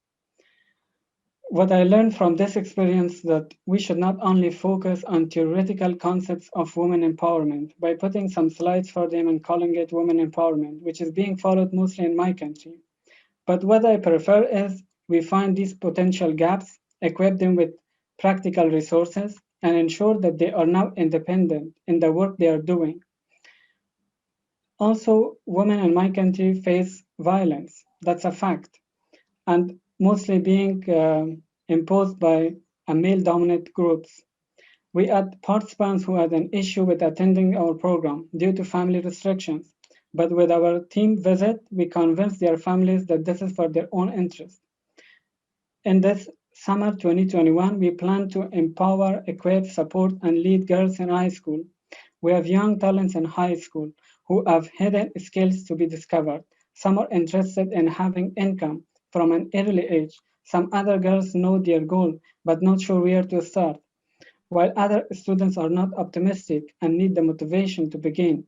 what I learned from this experience that we should not only focus on theoretical concepts of women empowerment by putting some slides for them and calling it women empowerment, which is being followed mostly in my country. But what I prefer is we find these potential gaps, equip them with practical resources, and ensure that they are now independent in the work they are doing. Also, women in my country face violence. That's a fact. And mostly being imposed by male-dominant groups. We had participants who had an issue with attending our program due to family restrictions. But with our team visit, we convinced their families that this is for their own interest. In this summer 2021, we plan to empower, equip, support, and lead girls in high school. We have young talents in high school who have hidden skills to be discovered. Some are interested in having income from an early age. Some other girls know their goal, but not sure where to start. While other students are not optimistic and need the motivation to begin.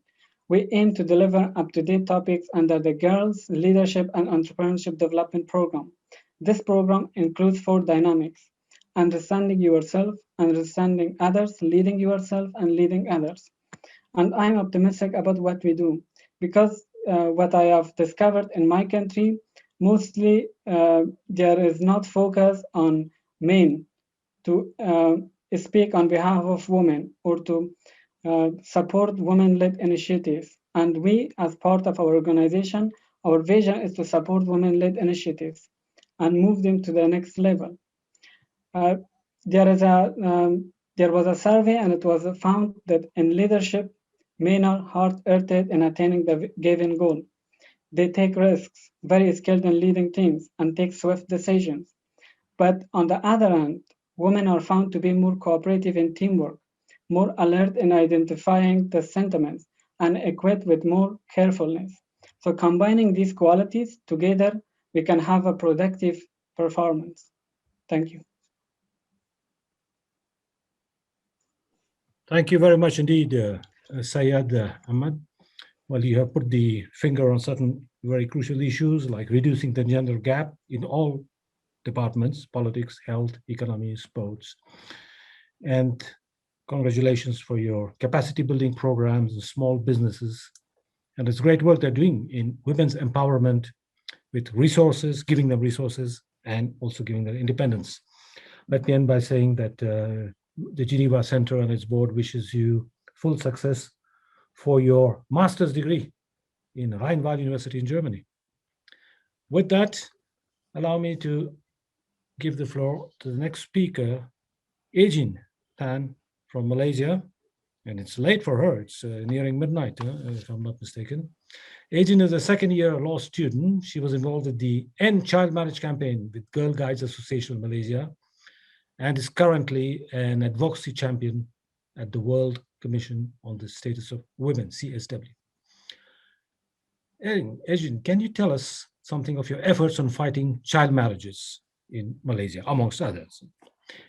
We aim to deliver up-to-date topics under the Girls Leadership and Entrepreneurship Development Program. This program includes 4 dynamics: understanding yourself, understanding others, leading yourself, and leading others. And I'm optimistic about what we do because what I have discovered in my country, mostly there is not focus on men to speak on behalf of women or to support women-led initiatives. And we, as part of our organization, our vision is to support women-led initiatives and move them to the next level. There was a survey, and it was found that in leadership, men are hard-earned in attaining the given goal. They take risks, very skilled in leading teams, and take swift decisions. But on the other hand, women are found to be more cooperative in teamwork, more alert in identifying the sentiments, and equipped with more carefulness. So combining these qualities together, we can have a productive performance. Thank you. Thank you very much indeed, Sayed Ahmed. Well, you have put the finger on certain very crucial issues like reducing the gender gap in all departments: politics, health, economy, sports. And congratulations for your capacity building programs and small businesses. And it's great work they're doing in women's empowerment with resources, giving them resources, and also giving them independence. Let me end by saying that the Geneva Centre and its board wishes you full success for your master's degree in Rheinwald University in Germany. With that, allow me to give the floor to the next speaker, Ejin Tan from Malaysia. And it's late for her. It's nearing midnight, if I'm not mistaken. Ejin is a second-year law student. She was involved with the End Child Marriage campaign with Girl Guides Association of Malaysia and is currently an advocacy champion at the World Commission on the Status of Women, CSW. Ejin, can you tell us something of your efforts on fighting child marriages in Malaysia, amongst others?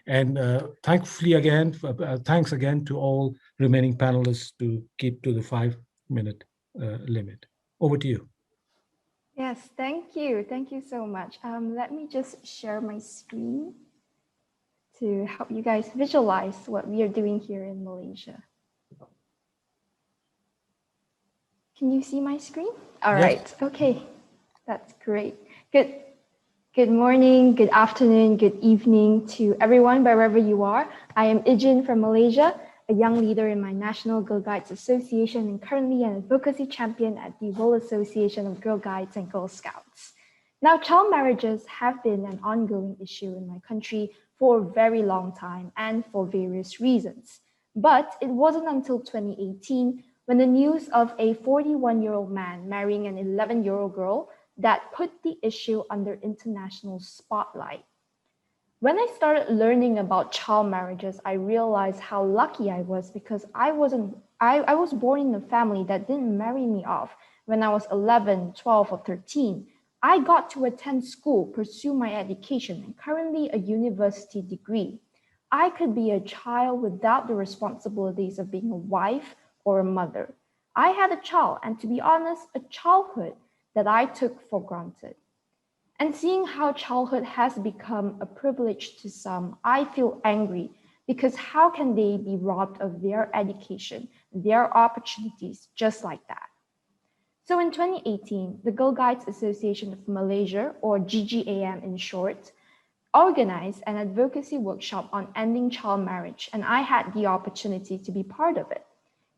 And thanks again to all remaining panelists to keep to the 5-minute limit. Over to you. Yes, thank you. Thank you so much. Let me just share my screen to help you guys visualize what we are doing here in Malaysia. Can you see my screen? All right. Yes. Okay, that's great. Good morning, good afternoon, good evening to everyone, wherever you are. I am Ijin from Malaysia, a young leader in my National Girl Guides Association and currently an advocacy champion at the World Association of Girl Guides and Girl Scouts. Now, child marriages have been an ongoing issue in my country for a very long time and for various reasons. But it wasn't until 2018 when the news of a 41-year-old man marrying an 11-year-old girl that put the issue under international spotlight. When I started learning about child marriages, I realized how lucky I was because I was born in a family that didn't marry me off when I was 11, 12, or 13. I got to attend school, pursue my education, and currently a university degree. I could be a child without the responsibilities of being a wife or a mother. I had a child, and to be honest, a childhood that I took for granted. And seeing how childhood has become a privilege to some, I feel angry because how can they be robbed of their education, their opportunities just like that? So in 2018, the Girl Guides Association of Malaysia, or GGAM in short, organized an advocacy workshop on ending child marriage, and I had the opportunity to be part of it.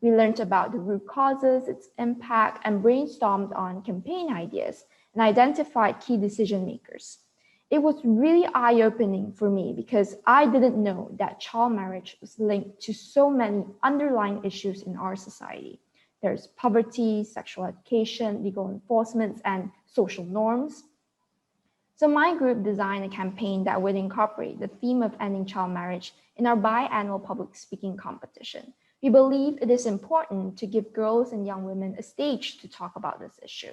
We learned about the root causes, its impact, and brainstormed on campaign ideas and identified key decision makers. It was really eye-opening for me because I didn't know that child marriage was linked to so many underlying issues in our society. There's poverty, sexual education, legal enforcement, and social norms. So my group designed a campaign that would incorporate the theme of ending child marriage in our biannual public speaking competition. We believe it is important to give girls and young women a stage to talk about this issue.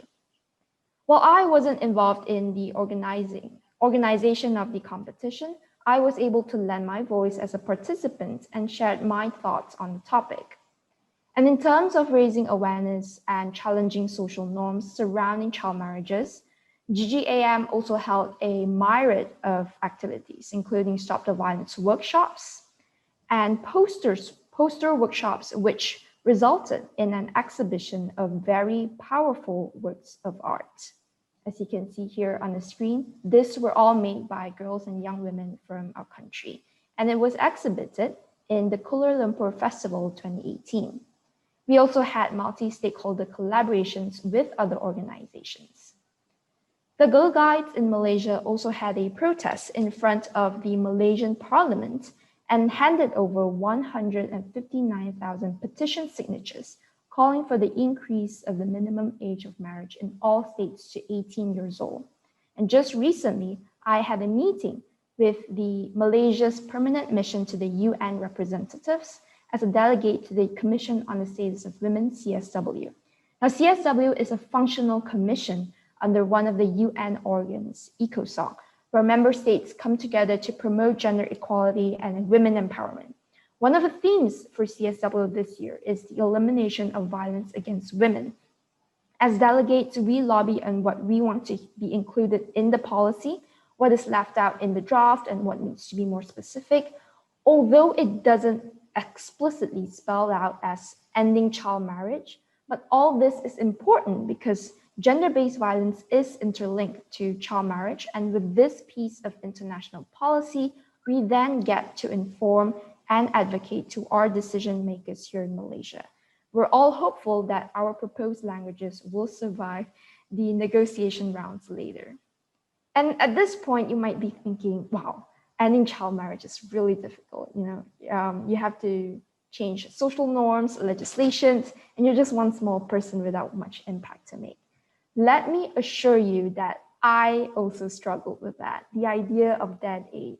While I wasn't involved in the organization of the competition, I was able to lend my voice as a participant and shared my thoughts on the topic. And in terms of raising awareness and challenging social norms surrounding child marriages, GGAM also held a myriad of activities, including Stop the Violence workshops and poster workshops, which resulted in an exhibition of very powerful works of art. As you can see here on the screen, these were all made by girls and young women from our country, and it was exhibited in the Kuala Lumpur Festival 2018. We also had multi-stakeholder collaborations with other organizations. The Girl Guides in Malaysia also had a protest in front of the Malaysian Parliament and handed over 159,000 petition signatures calling for the increase of the minimum age of marriage in all states to 18 years old. And just recently, I had a meeting with the Malaysia's permanent mission to the UN representatives as a delegate to the Commission on the Status of Women, CSW. Now, CSW is a functional commission under one of the UN organs, ECOSOC, where member states come together to promote gender equality and women empowerment. One of the themes for CSW this year is the elimination of violence against women. As delegates, we lobby on what we want to be included in the policy, what is left out in the draft, and what needs to be more specific, although it doesn't explicitly spell out as ending child marriage. But all this is important because gender-based violence is interlinked to child marriage, and with this piece of international policy, we then get to inform and advocate to our decision makers here in Malaysia. We're all hopeful that our proposed languages will survive the negotiation rounds later. And at this point, you might be thinking, wow, ending child marriage is really difficult. You have to change social norms, legislations, and you're just one small person without much impact to make. Let me assure you that I also struggled with that, the idea of dead aid.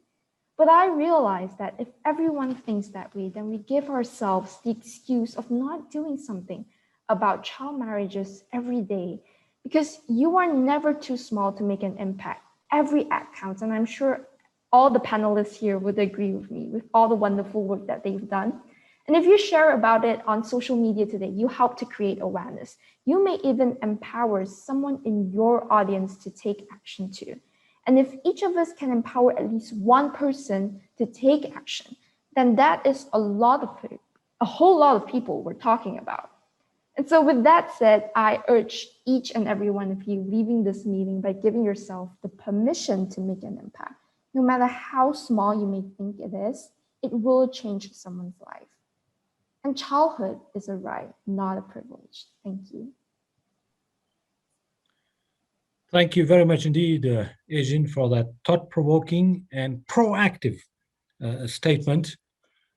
But I realized that if everyone thinks that way, then we give ourselves the excuse of not doing something about child marriages every day, because you are never too small to make an impact. Every act counts, and I'm sure all the panelists here would agree with me with all the wonderful work that they've done. And if you share about it on social media today, you help to create awareness. You may even empower someone in your audience to take action too. And if each of us can empower at least one person to take action, then that is a whole lot of people we're talking about. And so with that said, I urge each and every one of you leaving this meeting by giving yourself the permission to make an impact. No matter how small you may think it is, it will change someone's life. And childhood is a right, not a privilege. Thank you. Thank you very much indeed, Ajin, for that thought-provoking and proactive statement.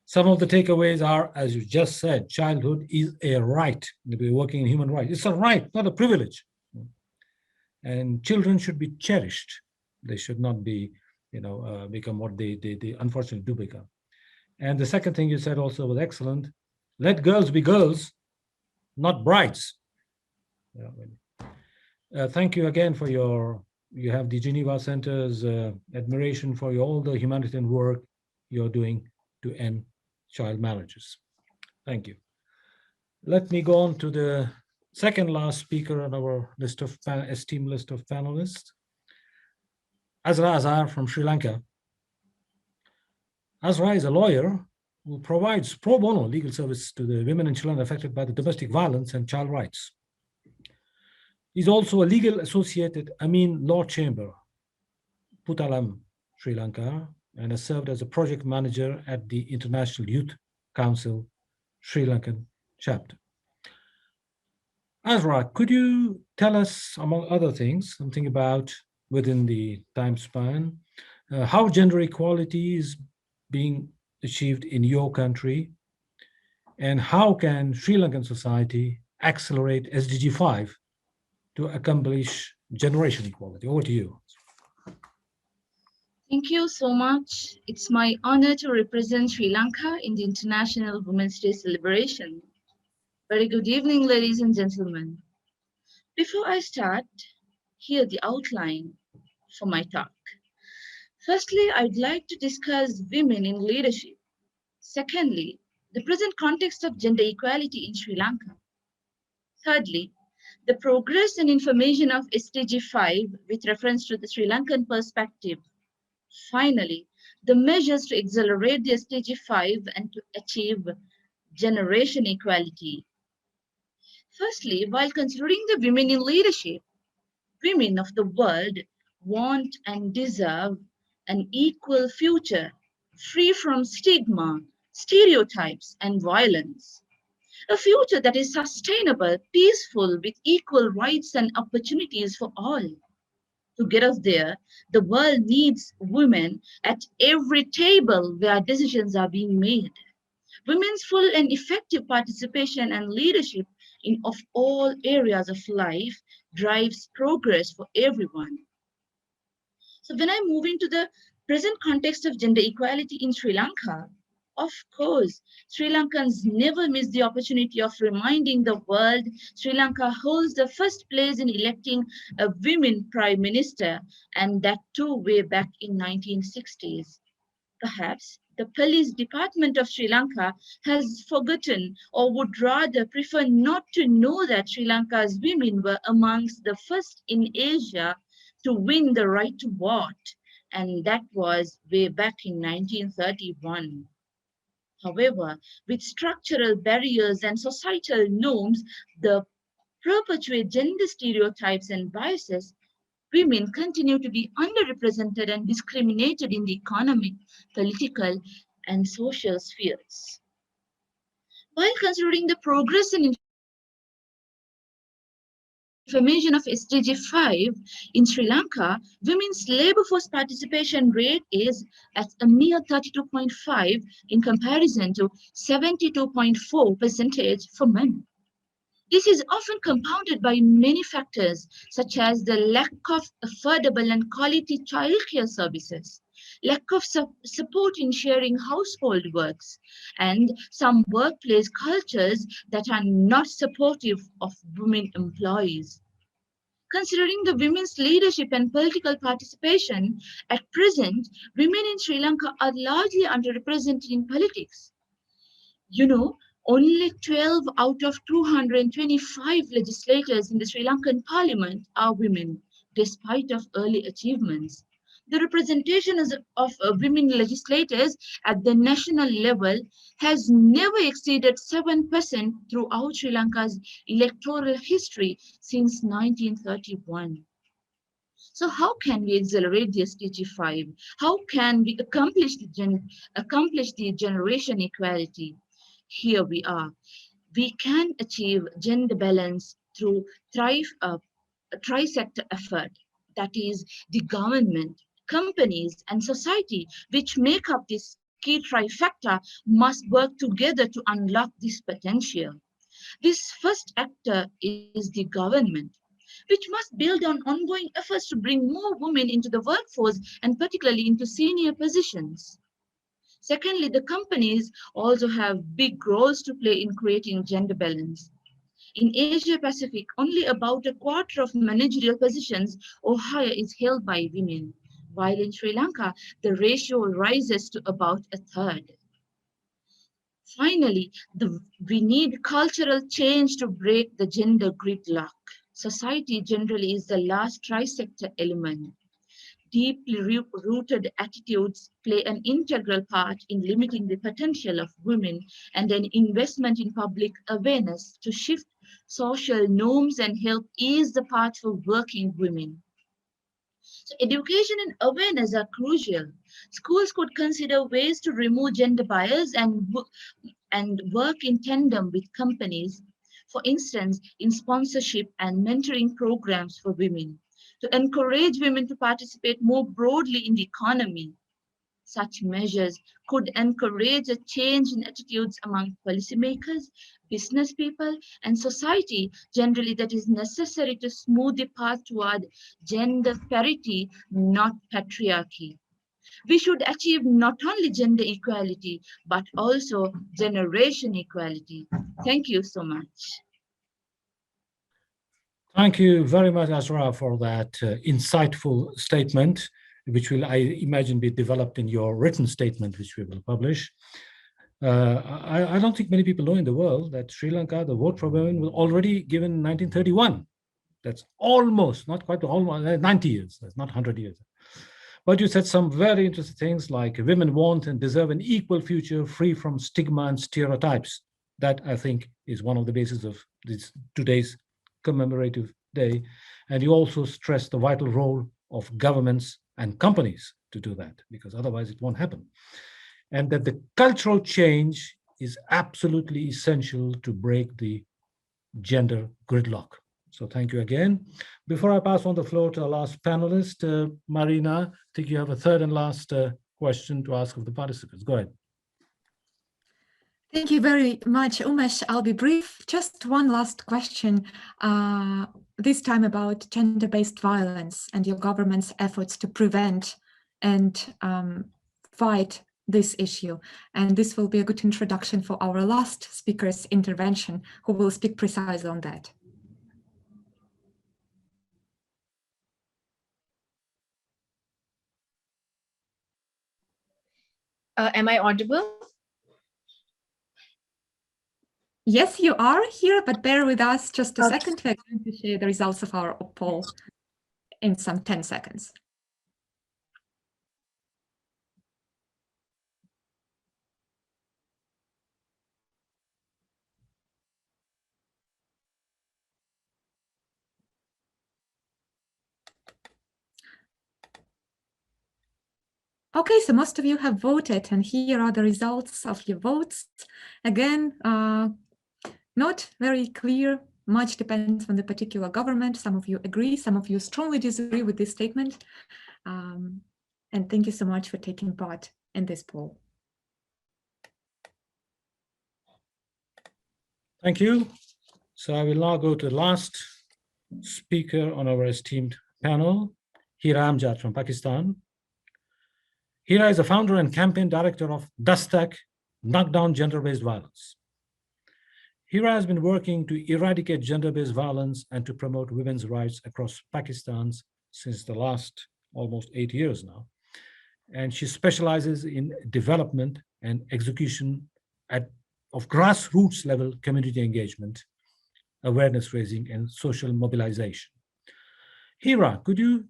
Some of the takeaways are, as you just said, childhood is a right. We're working in human rights. It's a right, not a privilege. And children should be cherished. They should not be, become what they unfortunately do become. And the second thing you said also was excellent. Let girls be girls, not brides. Thank you again for you have the Geneva Centre's admiration for all the humanitarian work you're doing to end child marriages. Thank you. Let me go on to the second last speaker on our esteemed list of panelists, Azra Azhar from Sri Lanka. Azra is a lawyer who provides pro bono legal service to the women and children affected by the domestic violence and child rights. He's also a legal associate at Amin Law Chamber, Puttalam, Sri Lanka, and has served as a project manager at the International Youth Council, Sri Lankan chapter. Azra, could you tell us, among other things, something about, within the time span, how gender equality is being achieved in your country, and how can Sri Lankan society accelerate SDG 5 to accomplish generation equality? Over to you. Thank you so much. It's my honor to represent Sri Lanka in the International Women's Day celebration. Very good evening, ladies and gentlemen. Before I start, here the outline for my talk. Firstly, I'd like to discuss women in leadership. Secondly, the present context of gender equality in Sri Lanka. Thirdly, the progress and information of SDG 5 with reference to the Sri Lankan perspective. Finally, the measures to accelerate the SDG 5 and to achieve generation equality. Firstly, while considering the women in leadership, women of the world want and deserve an equal future, free from stigma, stereotypes, and violence. A future that is sustainable, peaceful, with equal rights and opportunities for all. To get us there, the world needs women at every table where decisions are being made. Women's full and effective participation and leadership of all areas of life drives progress for everyone. So when I move into the present context of gender equality in Sri Lanka, of course, Sri Lankans never miss the opportunity of reminding the world Sri Lanka holds the first place in electing a women prime minister, and that too way back in 1960s. Perhaps the police department of Sri Lanka has forgotten or would rather prefer not to know that Sri Lanka's women were amongst the first in Asia to win the right to vote, and that was way back in 1931. However, with structural barriers and societal norms that perpetuate gender stereotypes and biases, women continue to be underrepresented and discriminated in the economic, political, and social spheres. While considering the progress and information of SDG 5 in Sri Lanka, women's labor force participation rate is at a mere 32.5 in comparison to 72.4% for men. This is often compounded by many factors, such as the lack of affordable and quality childcare services, lack of support in sharing household works, and some workplace cultures that are not supportive of women employees. Considering the women's leadership and political participation, at present, women in Sri Lanka are largely underrepresented in politics. You know, only 12 out of 225 legislators in the Sri Lankan parliament are women, despite of early achievements. The representation of women legislators at the national level has never exceeded 7% throughout Sri Lanka's electoral history since 1931. So how can we accelerate the SDG 5? How can we accomplish the generation equality? Here we are. We can achieve gender balance through a tri-sector effort, that is the government, companies, and society, which make up this key trifecta, must work together to unlock this potential. This first actor is the government, which must build on ongoing efforts to bring more women into the workforce and particularly into senior positions. Secondly, the companies also have big roles to play in creating gender balance. In Asia Pacific, only about a quarter of managerial positions or higher is held by women, while in Sri Lanka, the ratio rises to about a third. Finally, we need cultural change to break the gender gridlock. Society generally is the last tri-sector element. Deeply rooted attitudes play an integral part in limiting the potential of women, and an investment in public awareness to shift social norms and help ease the path for working women. So education and awareness are crucial. Schools could consider ways to remove gender bias and work in tandem with companies, for instance, in sponsorship and mentoring programs for women, to encourage women to participate more broadly in the economy. Such measures could encourage a change in attitudes among policymakers, business people, and society generally that is necessary to smooth the path toward gender parity, not patriarchy. We should achieve not only gender equality, but also generation equality. Thank you so much. Thank you very much, Azra, for that insightful statement, which will, I imagine, be developed in your written statement, which we will publish. I don't think many people know in the world that Sri Lanka, the vote for women was already given in 1931. That's almost, not quite almost, 90 years, that's not 100 years. But you said some very interesting things like women want and deserve an equal future free from stigma and stereotypes. That, I think, is one of the bases of today's commemorative day. And you also stress the vital role of governments and companies to do that, because otherwise it won't happen. And that the cultural change is absolutely essential to break the gender gridlock. So thank you again. Before I pass on the floor to our last panelist, Marina, I think you have a third and last question to ask of the participants. Go ahead. Thank you very much, Umesh. I'll be brief. Just one last question, this time about gender-based violence and your government's efforts to prevent and fight this issue. And this will be a good introduction for our last speaker's intervention, who will speak precisely on that. Am I audible? Yes, you are here, but bear with us just a second. We're going to share the results of our poll in some 10 seconds. Okay, so most of you have voted, and here are the results of your votes. Again, not very clear. Much depends on the particular government. Some of you agree, some of you strongly disagree with this statement. And thank you so much for taking part in this poll. Thank you. So I will now go to the last speaker on our esteemed panel, Hira Amjad from Pakistan. Hira is a founder and campaign director of Dastak, Knock Down Gender-Based Violence. Hira has been working to eradicate gender-based violence and to promote women's rights across Pakistan since the last almost 8 years now. And she specializes in development and execution of grassroots level community engagement, awareness raising, and social mobilization. Hira, could you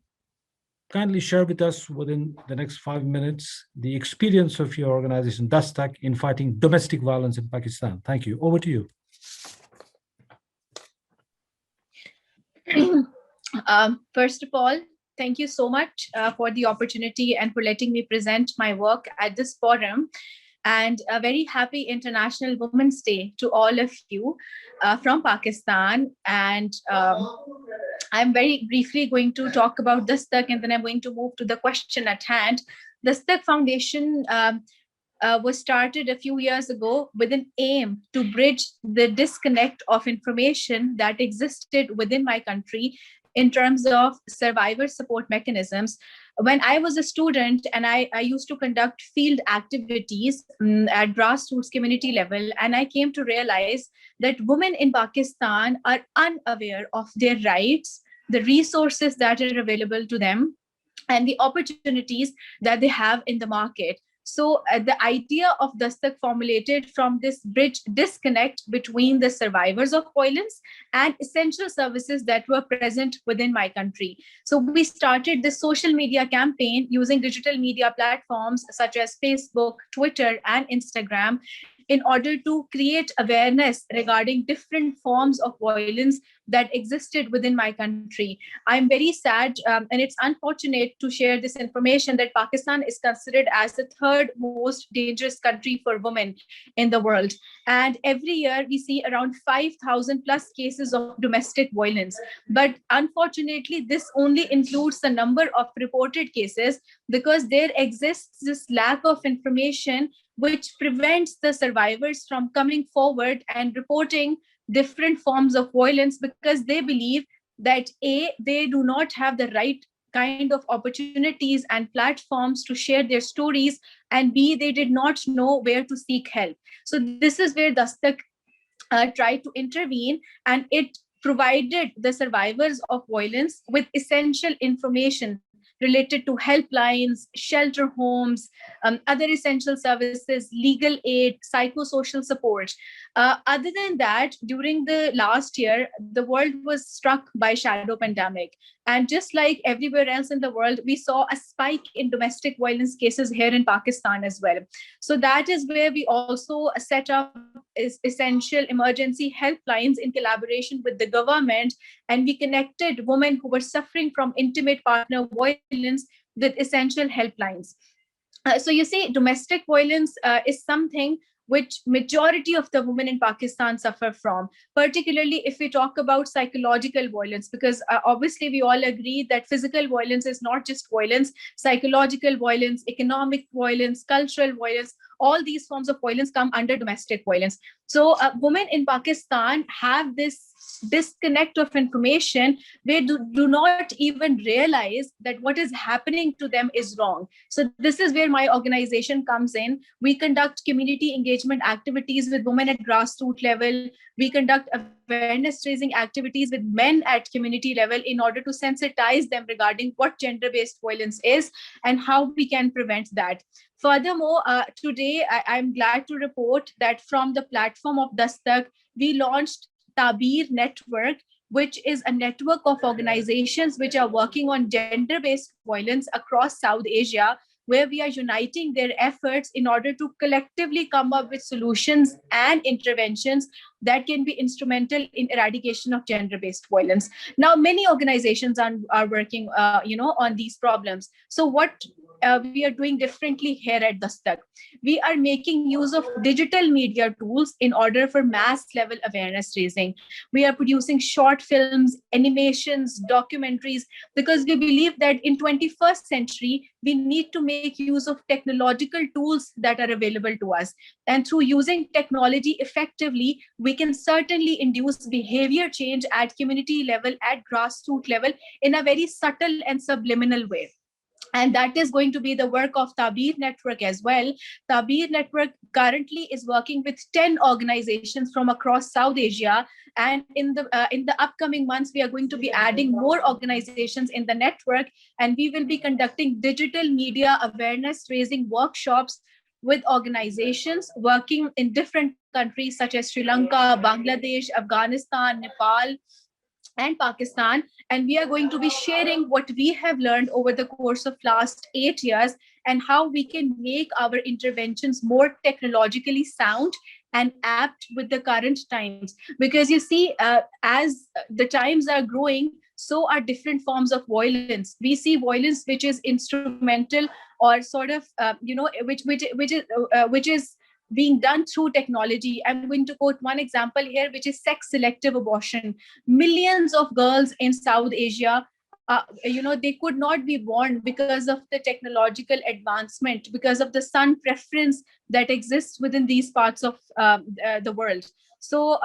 kindly share with us within the next 5 minutes the experience of your organization, Dastak, in fighting domestic violence in Pakistan? Thank you. Over to you. First of all, thank you so much for the opportunity and for letting me present my work at this forum. And a very happy International Women's Day to all of you from Pakistan. And I'm very briefly going to talk about Dastak, and then I'm going to move to the question at hand. Dastak Foundation was started a few years ago with an aim to bridge the disconnect of information that existed within my country in terms of survivor support mechanisms. When I was a student and I used to conduct field activities at grassroots community level, and I came to realize that women in Pakistan are unaware of their rights, the resources that are available to them, and the opportunities that they have in the market. So the idea of Dastak formulated from this bridge disconnect between the survivors of violence and essential services that were present within my country. So we started the social media campaign using digital media platforms such as Facebook, Twitter, and Instagram in order to create awareness regarding different forms of violence that existed within my country. I'm very sad and it's unfortunate to share this information that Pakistan is considered as the third most dangerous country for women in the world. And every year we see around 5,000 plus cases of domestic violence. But unfortunately, this only includes the number of reported cases because there exists this lack of information which prevents the survivors from coming forward and reporting different forms of violence because they believe that A, they do not have the right kind of opportunities and platforms to share their stories, and B, they did not know where to seek help. So this is where Dastak tried to intervene, and it provided the survivors of violence with essential information related to helplines, shelter homes, other essential services, legal aid, psychosocial support. Other than that, during the last year, the world was struck by shadow pandemic. And just like everywhere else in the world, we saw a spike in domestic violence cases here in Pakistan as well. So that is where we also set up essential emergency helplines in collaboration with the government, and we connected women who were suffering from intimate partner violence with essential helplines. So you see, domestic violence is something which majority of the women in Pakistan suffer from, particularly if we talk about psychological violence, because obviously we all agree that physical violence is not just violence, psychological violence, economic violence, cultural violence, all these forms of violence come under domestic violence. So women in Pakistan have this disconnect of information. They do not even realize that what is happening to them is wrong. So this is where my organization comes in. We conduct community engagement activities with women at grassroots level. We conduct awareness raising activities with men at community level in order to sensitize them regarding what gender-based violence is and how we can prevent that. Furthermore, today I'm glad to report that from the platform of Dastak, we launched Tabir Network, which is a network of organizations which are working on gender-based violence across South Asia, where we are uniting their efforts in order to collectively come up with solutions and interventions that can be instrumental in eradication of gender-based violence. Now, many organizations are working, on these problems. So what we are doing differently here at Dastak. We are making use of digital media tools in order for mass level awareness raising. We are producing short films, animations, documentaries, because we believe that in 21st century, we need to make use of technological tools that are available to us. And through using technology effectively, we can certainly induce behavior change at community level, at grassroots level, in a very subtle and subliminal way. And that is going to be the work of Tabir Network as well. Tabir Network currently is working with 10 organizations from across South Asia. And in the upcoming months, we are going to be adding more organizations in the network. And we will be conducting digital media awareness raising workshops with organizations working in different countries such as Sri Lanka, Bangladesh, Afghanistan, Nepal, and Pakistan. And we are going to be sharing what we have learned over the course of last 8 years and how we can make our interventions more technologically sound and apt with the current times. Because you see, as the times are growing, so are different forms of violence. We see violence which is instrumental or sort of, which is being done through technology. I'm going to quote one example here, which is sex selective abortion. Millions of girls in South Asia, they could not be born because of the technological advancement, because of the son preference that exists within these parts of the world. So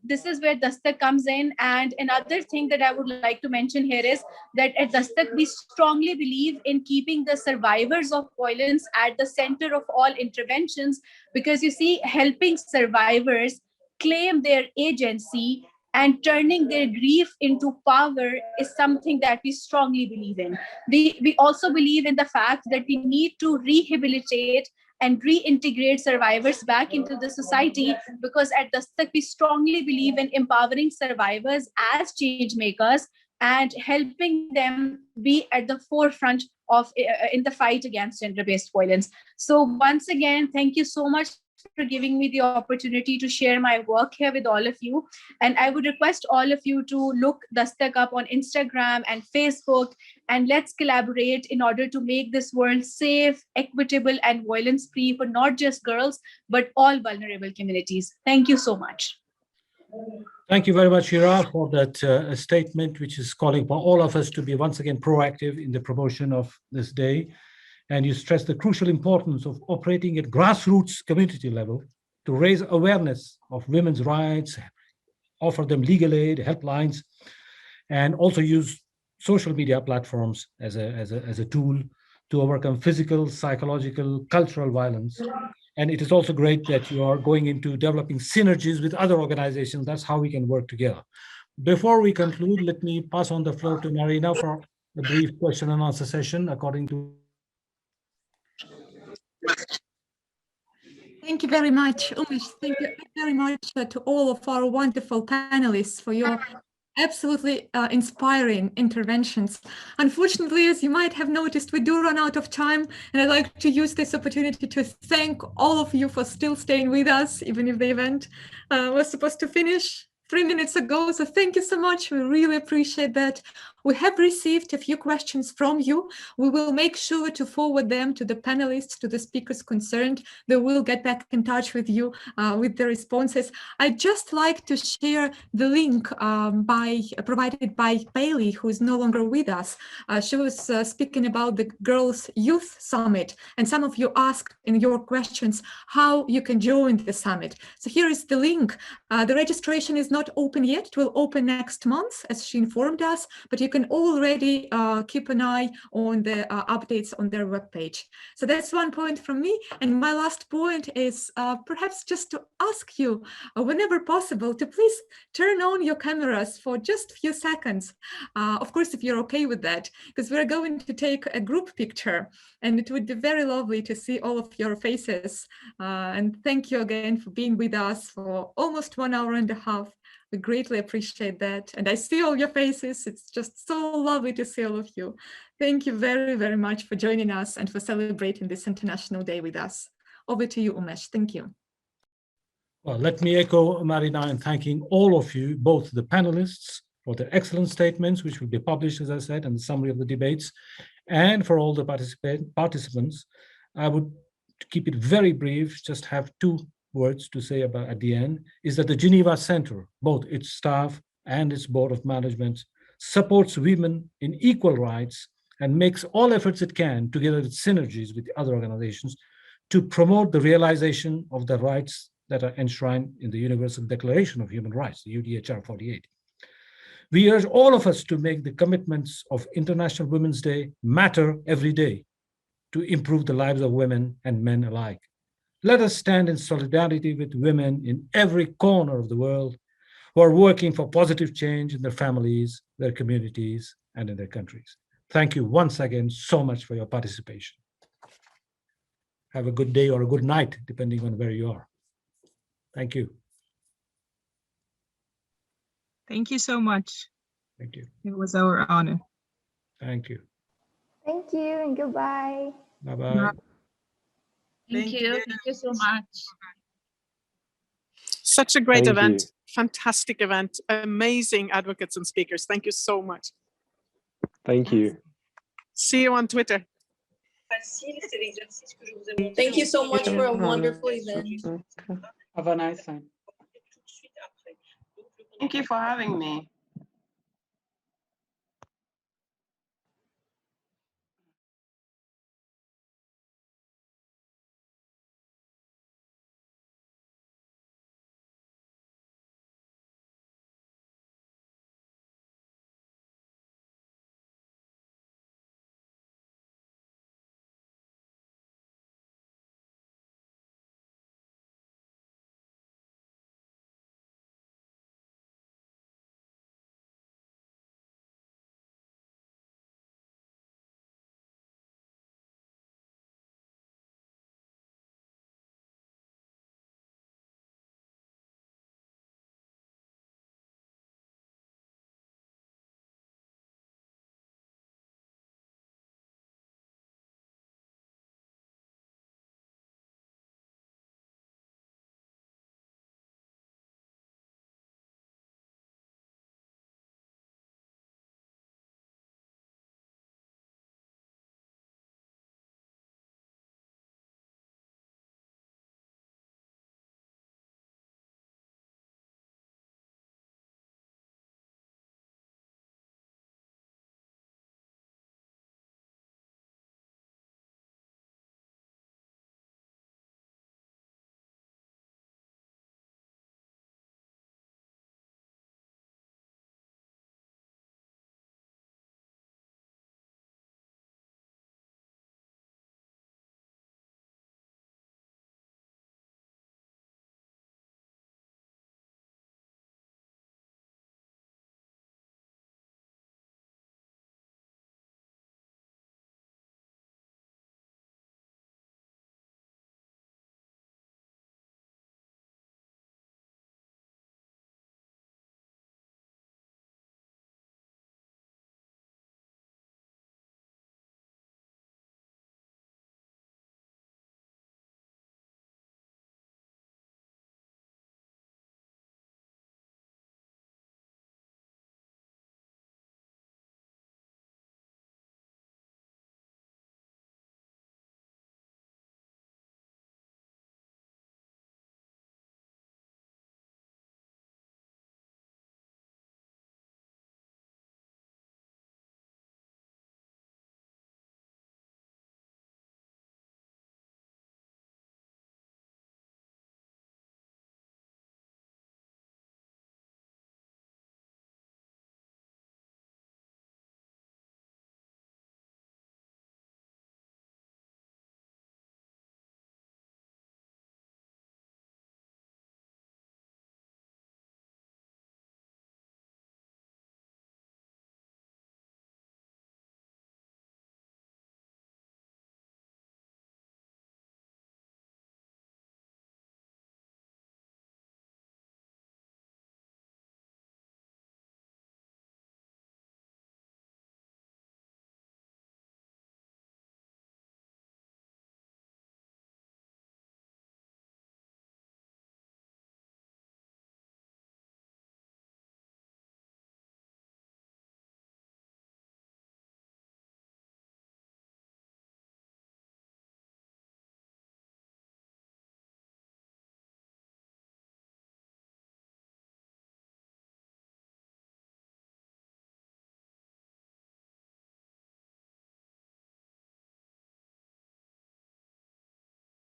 this is where Dastak comes in. And another thing that I would like to mention here is that at Dastak, we strongly believe in keeping the survivors of violence at the center of all interventions, because you see, helping survivors claim their agency and turning their grief into power is something that we strongly believe in. We also believe in the fact that we need to rehabilitate and reintegrate survivors back into the society, because at Dastak we strongly believe in empowering survivors as change makers and helping them be at the forefront of in the fight against gender-based violence. So once again, thank you so much for giving me the opportunity to share my work here with all of you. And I would request all of you to look Dastak up on Instagram and Facebook, and let's collaborate in order to make this world safe, equitable, and violence-free for not just girls, but all vulnerable communities. Thank you so much. Thank you very much, Hira, for that statement, which is calling for all of us to be once again proactive in the promotion of this day. And you stress the crucial importance of operating at grassroots community level to raise awareness of women's rights, offer them legal aid, helplines, and also use social media platforms as a tool to overcome physical, psychological, cultural violence. And it is also great that you are going into developing synergies with other organizations. That's how we can work together. Before we conclude, let me pass on the floor to Marina for a brief question and answer session according to. Thank you very much, Umesh. Thank you very much to all of our wonderful panelists for your absolutely inspiring interventions. Unfortunately, as you might have noticed, we do run out of time, and I'd like to use this opportunity to thank all of you for still staying with us, even if the event was supposed to finish 3 minutes ago. So thank you so much. We really appreciate that. We have received a few questions from you. We will make sure to forward them to the panelists, to the speakers concerned. They will get back in touch with you with the responses. I'd just like to share the link provided by Bailey, who is no longer with us. She was speaking about the Girls Youth Summit, and some of you asked in your questions how you can join the summit. So here is the link. The registration is not open yet. It will open next month, as she informed us, but you can already keep an eye on the updates on their webpage. So that's one point from me. And my last point is perhaps just to ask you, whenever possible, to please turn on your cameras for just a few seconds. Of course, if you're okay with that, because we're going to take a group picture, and it would be very lovely to see all of your faces. And thank you again for being with us for almost 1 hour and a half. We greatly appreciate that. And I see all your faces. It's just so lovely to see all of you. Thank you very, very much for joining us and for celebrating this International Day with us. Over to you, Umesh. Thank you. Well, let me echo Marina in thanking all of you, both the panelists for their excellent statements, which will be published, as I said, and the summary of the debates, and for all the participants. I would keep it very brief, just have 2 words to say about at the end, is that the Geneva Centre, both its staff and its board of management, supports women in equal rights and makes all efforts it can, together with synergies with the other organizations, to promote the realization of the rights that are enshrined in the Universal Declaration of Human Rights, the UDHR 48. We urge all of us to make the commitments of International Women's Day matter every day to improve the lives of women and men alike. Let us stand in solidarity with women in every corner of the world who are working for positive change in their families, their communities, and in their countries. Thank you once again so much for your participation. Have a good day or a good night, depending on where you are. Thank you. Thank you so much. Thank you. It was our honor. Thank you. Thank you and goodbye. Bye-bye. Thank you. Thank you so much. Such a great Thank event. you. Fantastic event. Amazing advocates and speakers. Thank you so much. Thank you. See you on Twitter. Thank you so much for a wonderful event. Have a nice time. Thank you for having me.